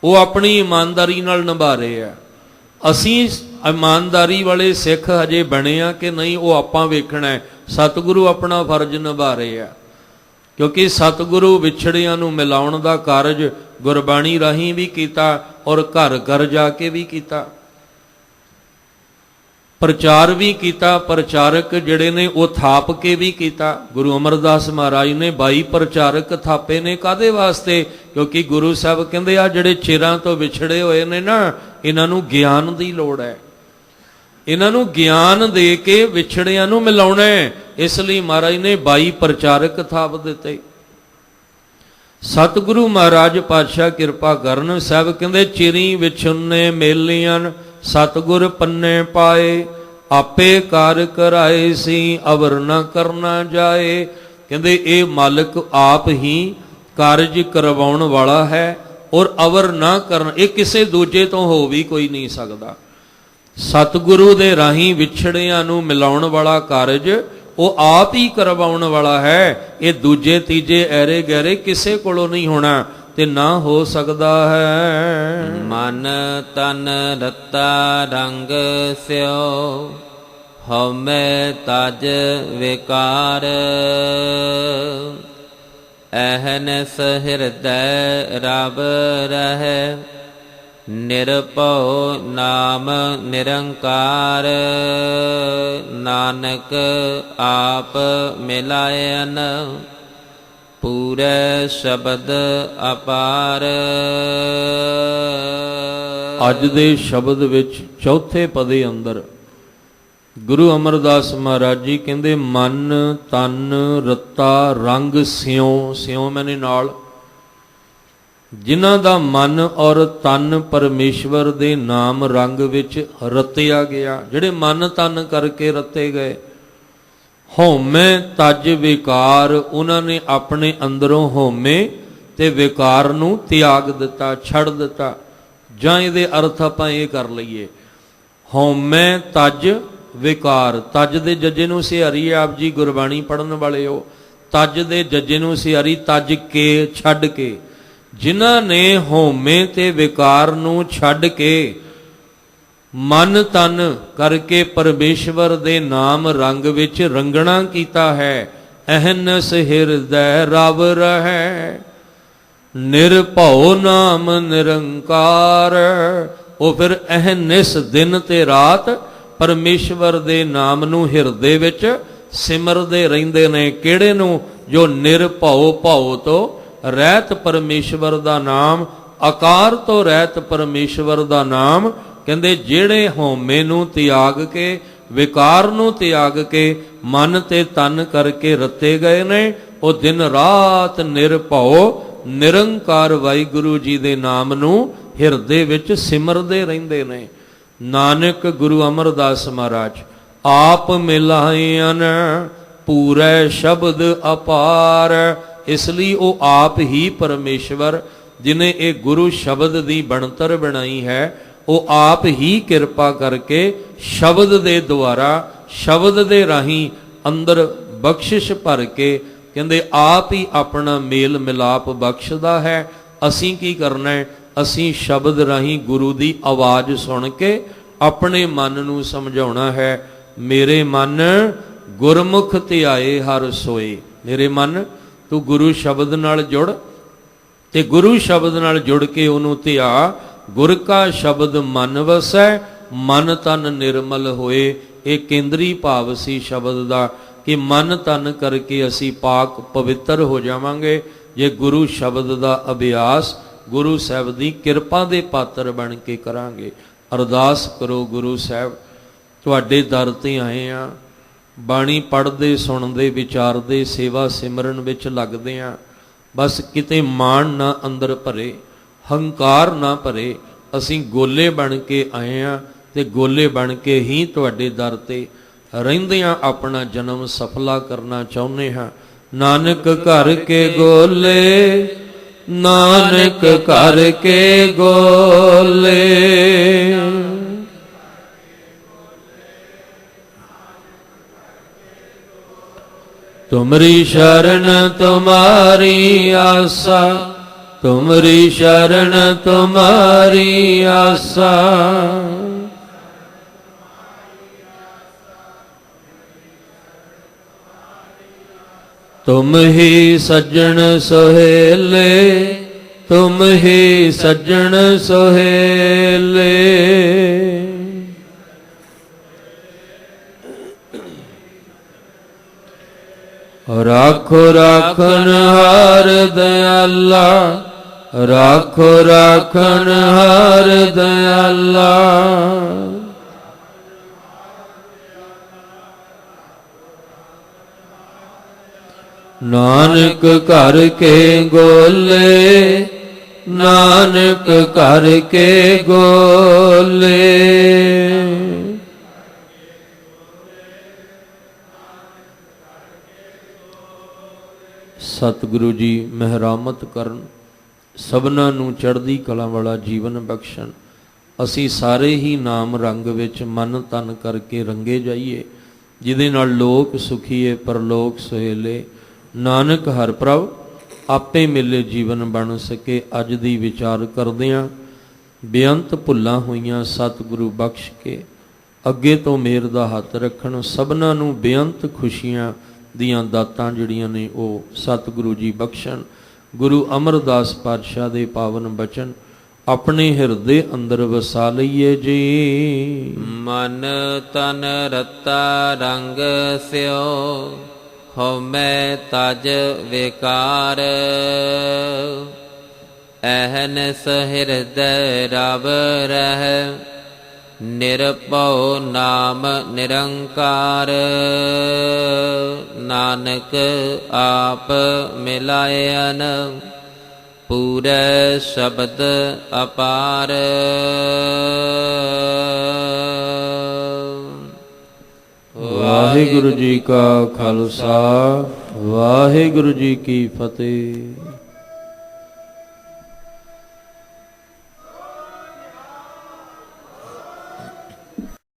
ਉਹ ਆਪਣੀ ਇਮਾਨਦਾਰੀ ਨਾਲ ਨਿਭਾ ਰਹੇ ਆ। ਅਸੀਂ ਇਮਾਨਦਾਰੀ ਵਾਲੇ ਸਿੱਖ ਹਜੇ ਬਣੇ ਆ ਕਿ ਨਹੀਂ, ਉਹ ਆਪਾਂ ਵੇਖਣਾ ਹੈ। ਸਤਿਗੁਰੂ ਆਪਣਾ ਫਰਜ਼ ਨਿਭਾ ਰਹੇ ਆ। ਕਿਉਂਕਿ ਸਤਿਗੁਰੂ ਵਿਛੜਿਆਂ ਨੂੰ ਮਿਲਾਉਣ ਦਾ ਕਾਰਜ ਗੁਰਬਾਣੀ ਰਾਹੀਂ ਵੀ ਕੀਤਾ ਔਰ ਘਰ ਘਰ ਜਾ ਕੇ ਵੀ ਕੀਤਾ, ਪ੍ਰਚਾਰ ਵੀ ਕੀਤਾ। ਪ੍ਰਚਾਰਕ ਜਿਹੜੇ ਨੇ ਉਹ ਥਾਪ ਕੇ ਵੀ ਕੀਤਾ। ਗੁਰੂ ਅਮਰਦਾਸ ਮਹਾਰਾਜ ਨੇ 22 ਪ੍ਰਚਾਰਕ ਥਾਪੇ ਨੇ। ਕਾਹਦੇ ਵਾਸਤੇ? ਕਿਉਂਕਿ ਗੁਰੂ ਸਾਹਿਬ ਕਹਿੰਦੇ ਆ ਜਿਹੜੇ ਚਿਰਾਂ ਤੋਂ ਵਿਛੜੇ ਹੋਏ ਨੇ ਨਾ, ਇਹਨਾਂ ਨੂੰ ਗਿਆਨ ਦੀ ਲੋੜ ਹੈ। ਇਹਨਾਂ ਨੂੰ ਗਿਆਨ ਦੇ ਕੇ ਵਿਛੜਿਆਂ ਨੂੰ ਮਿਲਾਉਣਾ ਹੈ। ਇਸ ਲਈ ਮਹਾਰਾਜ ਨੇ 22 ਪ੍ਰਚਾਰਕ ਥਾਪ ਦਿੱਤੇ। ਸਤਿਗੁਰੂ ਮਹਾਰਾਜ ਪਾਤਸ਼ਾਹ ਕਿਰਪਾ ਕਰਨ। ਸਾਹਿਬ ਕਹਿੰਦੇ ਚਿਰੀ ਵਿਛੁੰਨੇ ਮੇਲੀਆਂ ਸਤਿਗੁਰ ਪੰਨੇ ਪਾਏ, ਆਪੇ ਕਾਰ ਕਰਾਏ ਸੀ ਅਵਰ ਨਾ ਕਰਨਾ ਜਾਏ। ਕਹਿੰਦੇ ਇਹ ਮਾਲਕ ਆਪ ਹੀ ਕਾਰਜ ਕਰਵਾਉਣ ਵਾਲਾ ਹੈ ਔਰ ਅਵਰ ਨਾ ਕਰਨ, ਇਹ ਕਿਸੇ ਦੂਜੇ ਤੋਂ ਹੋ ਵੀ ਕੋਈ ਨਹੀਂ ਸਕਦਾ। ਸਤਿਗੁਰੂ ਦੇ ਰਾਹੀਂ ਵਿਛੜਿਆਂ ਨੂੰ ਮਿਲਾਉਣ ਵਾਲਾ ਕਾਰਜ ਉਹ ਆਪ ਹੀ ਕਰਵਾਉਣ ਵਾਲਾ ਹੈ। ਇਹ ਦੂਜੇ ਤੀਜੇ ਐਰੇ ਗਹਿਰੇ ਕਿਸੇ ਕੋਲੋਂ ਨਹੀਂ ਹੋਣਾ ਤੇ ਨਾ ਹੋ ਸਕਦਾ ਹੈ। ਮਨ ਤਨ ਰਤਾ ਰੰਗ ਸਿਓ ਹਉਮੈ ਤਜ ਵਿਕਾਰ, ਅਹਨਸ ਹਿਰਦੈ ਰਬ ਰਹਿ ਨਿਰਭਉ ਨਾਮ ਨਿਰੰਕਾਰ। ਨਾਨਕ ਆਪ ਮਿਲਾਇਨ ਪੂਰੇ ਸ਼ਬਦ ਅਪਾਰ। ਅੱਜ ਦੇ ਸ਼ਬਦ ਵਿੱਚ ਚੌਥੇ ਪਦੇ ਅੰਦਰ ਗੁਰੂ ਅਮਰਦਾਸ ਮਹਾਰਾਜ ਜੀ ਕਹਿੰਦੇ ਮਨ ਤਨ ਰਤਾ ਰੰਗ ਸਿਉ। ਸਿਉ ਮੈਨੇ ਨਾਲ, ਜਿਨ੍ਹਾਂ ਦਾ ਮਨ ਔਰ ਤਨ ਪਰਮੇਸ਼ਵਰ ਦੇ ਨਾਮ ਰੰਗ ਵਿੱਚ ਰਤਿਆ ਗਿਆ, ਜਿਹੜੇ ਮਨ ਤਨ ਕਰਕੇ ਰਤੇ ਗਏ। ਹਉਮੈ ਤਜ ਵਿਕਾਰ, ਉਹਨਾਂ ਨੇ ਆਪਣੇ ਅੰਦਰੋਂ ਹਉਮੈ ਤੇ ਵਿਕਾਰ ਨੂੰ ਤਿਆਗ ਦਿੱਤਾ, ਛੱਡ ਦਿੱਤਾ। ਜਾਂ ਇਹਦੇ ਅਰਥ ਆਪਾਂ ਇਹ ਕਰ ਲਈਏ, ਹਉਮੈ ਤਜ ਵਿਕਾਰ। ਤਜ ਦੇ ਜੱਜੇ ਨੂੰ ਸਿਹਾਰੀ, ਆਪ ਜੀ ਗੁਰਬਾਣੀ ਪੜ੍ਹਨ ਵਾਲੇ ਹੋ। ਤਜ ਦੇ ਜੱਜੇ ਨੂੰ ਸਿਹਾਰੀ, ਤਜ ਕੇ, ਛੱਡ ਕੇ। ਜਿਨ੍ਹਾਂ ਨੇ ਹਉਮੈ ਤੇ ਵਿਕਾਰ ਨੂੰ ਛੱਡ ਕੇ ਮਨ ਤਨ ਕਰਕੇ ਪਰਮੇਸ਼ਵਰ ਦੇ ਨਾਮ ਰੰਗ ਵਿੱਚ ਰੰਗਣਾ ਕੀਤਾ ਹੈ, ਅਹਨਸ ਹਿਰਦੈ ਰਵ ਰਹੈ, ਨਿਰਭਉ ਨਾਮ ਨਿਰੰਕਾਰ। ਉਹ ਫਿਰ ਅਹਨਿਸ ਦਿਨ ਤੇ ਰਾਤ ਪਰਮੇਸ਼ਵਰ ਦੇ ਨਾਮ ਨੂੰ ਹਿਰਦੇ ਵਿੱਚ ਸਿਮਰਦੇ ਰਹਿੰਦੇ ਨੇ। ਕਿਹੜੇ ਨੂੰ? ਜੋ ਨਿਰਭਉ, ਭਉ ਤੋਂ ਰਹਿਤ ਪਰਮੇਸ਼ਵਰ ਦਾ ਨਾਮ, ਆਕਾਰ ਤੋਂ ਰਹਿਤ ਪਰਮੇਸ਼ਵਰ ਦਾ ਨਾਮ। ਕਹਿੰਦੇ ਜਿਹੜੇ ਹਉਮੈ ਨੂੰ ਤਿਆਗ ਕੇ, ਵਿਕਾਰ ਨੂੰ ਤਿਆਗ ਕੇ ਮਨ ਤੇ ਤਨ ਕਰਕੇ ਰਤੇ ਗਏ ਨੇ, ਉਹ ਦਿਨ ਰਾਤ ਨਿਰਭਉ ਨਿਰੰਕਾਰ ਵਾਹਿਗੁਰੂ ਜੀ ਦੇ ਨਾਮ ਨੂੰ ਹਿਰਦੇ ਵਿੱਚ ਸਿਮਰਦੇ ਰਹਿੰਦੇ ਨੇ। ਨਾਨਕ ਗੁਰੂ ਅਮਰਦਾਸ ਮਹਾਰਾਜ ਆਪ ਮਿਲਾਇਨ ਪੂਰੇ ਸ਼ਬਦ ਅਪਾਰ। ਇਸ ਲਈ ਉਹ ਆਪ ਹੀ ਪਰਮੇਸ਼ਵਰ, ਜਿਨੇ ਇਹ ਗੁਰੂ ਸ਼ਬਦ ਦੀ ਬਣਤਰ ਬਣਾਈ ਹੈ, ਉਹ ਆਪ ਹੀ ਕਿਰਪਾ ਕਰਕੇ ਸ਼ਬਦ ਦੇ ਦੁਆਰਾ, ਸ਼ਬਦ ਦੇ ਰਾਹੀਂ ਅੰਦਰ ਬਖਸ਼ਿਸ਼ ਭਰ ਕੇ, ਕਹਿੰਦੇ ਆਪ ਹੀ ਆਪਣਾ ਮੇਲ ਮਿਲਾਪ ਬਖਸ਼ਦਾ ਹੈ। ਅਸੀਂ ਕੀ ਕਰਨਾ ਹੈ? ਅਸੀਂ ਸ਼ਬਦ ਰਾਹੀਂ ਗੁਰੂ ਦੀ ਆਵਾਜ਼ ਸੁਣ ਕੇ ਆਪਣੇ ਮਨ ਨੂੰ ਸਮਝਾਉਣਾ ਹੈ, ਮੇਰੇ ਮਨ ਗੁਰਮੁਖ ਧਿਆਏ ਹਰ ਸੋਏ। ਮੇਰੇ ਮਨ ਤੂੰ ਗੁਰੂ ਸ਼ਬਦ ਨਾਲ ਜੁੜ, ਤੇ ਗੁਰੂ ਸ਼ਬਦ ਨਾਲ ਜੁੜ ਕੇ ਉਹਨੂੰ ਧਿਆ। ਗੁਰ ਕਾ ਸ਼ਬਦ ਮਨ ਵਸੈ, ਮਨ ਤਨ ਨਿਰਮਲ ਹੋਏ। ਇਹ ਕੇਂਦਰੀ ਭਾਵ ਸੀ ਸ਼ਬਦ ਦਾ, ਕਿ ਮਨ ਤਨ ਕਰਕੇ ਅਸੀਂ ਪਾਕ ਪਵਿੱਤਰ ਹੋ ਜਾਵਾਂਗੇ ਜੇ ਗੁਰੂ ਸ਼ਬਦ ਦਾ ਅਭਿਆਸ ਗੁਰੂ ਸਾਹਿਬ ਦੀ ਕਿਰਪਾ ਦੇ ਪਾਤਰ ਬਣ ਕੇ ਕਰਾਂਗੇ। ਅਰਦਾਸ ਕਰੋ, ਗੁਰੂ ਸਾਹਿਬ ਤੁਹਾਡੇ ਦਰ ਤੇ ਆਏ ਆ, ਬਾਣੀ ਪੜ੍ਹਦੇ, ਸੁਣਦੇ, ਵਿਚਾਰਦੇ, ਸੇਵਾ ਸਿਮਰਨ ਵਿੱਚ ਲੱਗਦੇ ਆ। ਬਸ ਕਿਤੇ ਮਾਣ ਨਾ ਅੰਦਰ ਭਰੇ, ਹੰਕਾਰ ਨਾ ਭਰੇ। ਅਸੀਂ ਗੋਲੇ ਬਣ ਕੇ ਆਏ ਆ, ਤੇ ਗੋਲੇ ਬਣ ਕੇ ਹੀ ਤੁਹਾਡੇ ਦਰ ਤੇ ਰਹਿੰਦਿਆਂ ਆਪਣਾ ਜਨਮ ਸਫਲਾ ਕਰਨਾ ਚਾਹੁੰਦੇ ਹਾਂ। ਨਾਨਕ ਘਰ ਕੇ ਗੋਲੇ, ਨਾਨਕ ਘਰ ਕੇ ਗੋਲੇ, ਤੁਮਰੀ ਸ਼ਰਨ ਤੁਮਾਰੀ ਆਸਾ, ਤੁਮਰੀ ਸ਼ਰਨ ਤੁਮਾਰੀ ਆਸਾ। ਤੁਮ ਹੀ ਸੱਜਣ ਸੁਹੇਲੇ, ਤੁਮ ਹੀ ਸੱਜਣ ਸੁਹੇਲੇ। ਰਾਖੋ ਰਾਖਣ ਹਾਰ ਦਇਆਲਾ, ਰਾਖੋ ਰਾਖਣ ਹਾਰ ਦਇਆਲਾ। ਨਾਨਕ ਘਰ ਕੇ ਗੋਲੇ, ਨਾਨਕ ਘਰ ਕੇ ਗੋਲੇ। ਸਤਿਗੁਰੂ ਜੀ ਮਿਹਰਾਮਤ ਕਰਨ, ਸਭਨਾਂ ਨੂੰ ਚੜ੍ਹਦੀ ਕਲਾ ਵਾਲਾ ਜੀਵਨ ਬਖਸ਼ਣ। ਅਸੀਂ ਸਾਰੇ ਹੀ ਨਾਮ ਰੰਗ ਵਿੱਚ ਮਨ ਤਨ ਕਰਕੇ ਰੰਗੇ ਜਾਈਏ, ਜਿਹਦੇ ਨਾਲ ਲੋਕ ਸੁਖੀਏ ਪਰਲੋਕ ਸੁਹੇਲੇ। ਨਾਨਕ ਹਰ ਪ੍ਰਭ ਆਪੇ ਮਿਲੇ ਜੀਵਨ ਬਣ ਸਕੇ। ਅੱਜ ਦੀ ਵਿਚਾਰ ਕਰਦਿਆਂ ਬੇਅੰਤ ਭੁੱਲਾਂ ਹੋਈਆਂ ਸਤਿਗੁਰੂ ਬਖਸ਼ ਕੇ ਅੱਗੇ ਤੋਂ ਮਿਹਰ ਦਾ ਹੱਥ ਰੱਖਣ। ਸਭਨਾਂ ਨੂੰ ਬੇਅੰਤ ਖੁਸ਼ੀਆਂ ਦੀਆਂ ਦਾਤਾਂ ਜਿਹੜੀਆਂ ਨੇ ਉਹ ਸਤਿਗੁਰੂ ਜੀ ਬਖਸ਼ਣ। ਗੁਰੂ ਅਮਰਦਾਸ ਪਾਤਸ਼ਾਹ ਦੇ ਪਾਵਨ ਬਚਨ ਆਪਣੇ ਹਿਰਦੇ ਅੰਦਰ ਵਸਾ ਲਈਏ ਜੀ। ਮਨ ਤਨ ਰਤਾ ਰੰਗ ਸਿਓ, ਹਉਮੈ ਤਜ ਵਿਕਾਰ। ਅਹਨਿਸ ਹਿਰਦੈ ਰਵ ਰਹਿ, ਨਿਰਭਉ ਨਾਮ ਨਿਰੰਕਾਰ। ਨਾਨਕ ਆਪ ਮਿਲਾਇਨ ਪੂਰੇ ਸ਼ਬਦ ਅਪਾਰ। वाहिगुरु जी का खालसा वाहिगुरु जी की फतेह।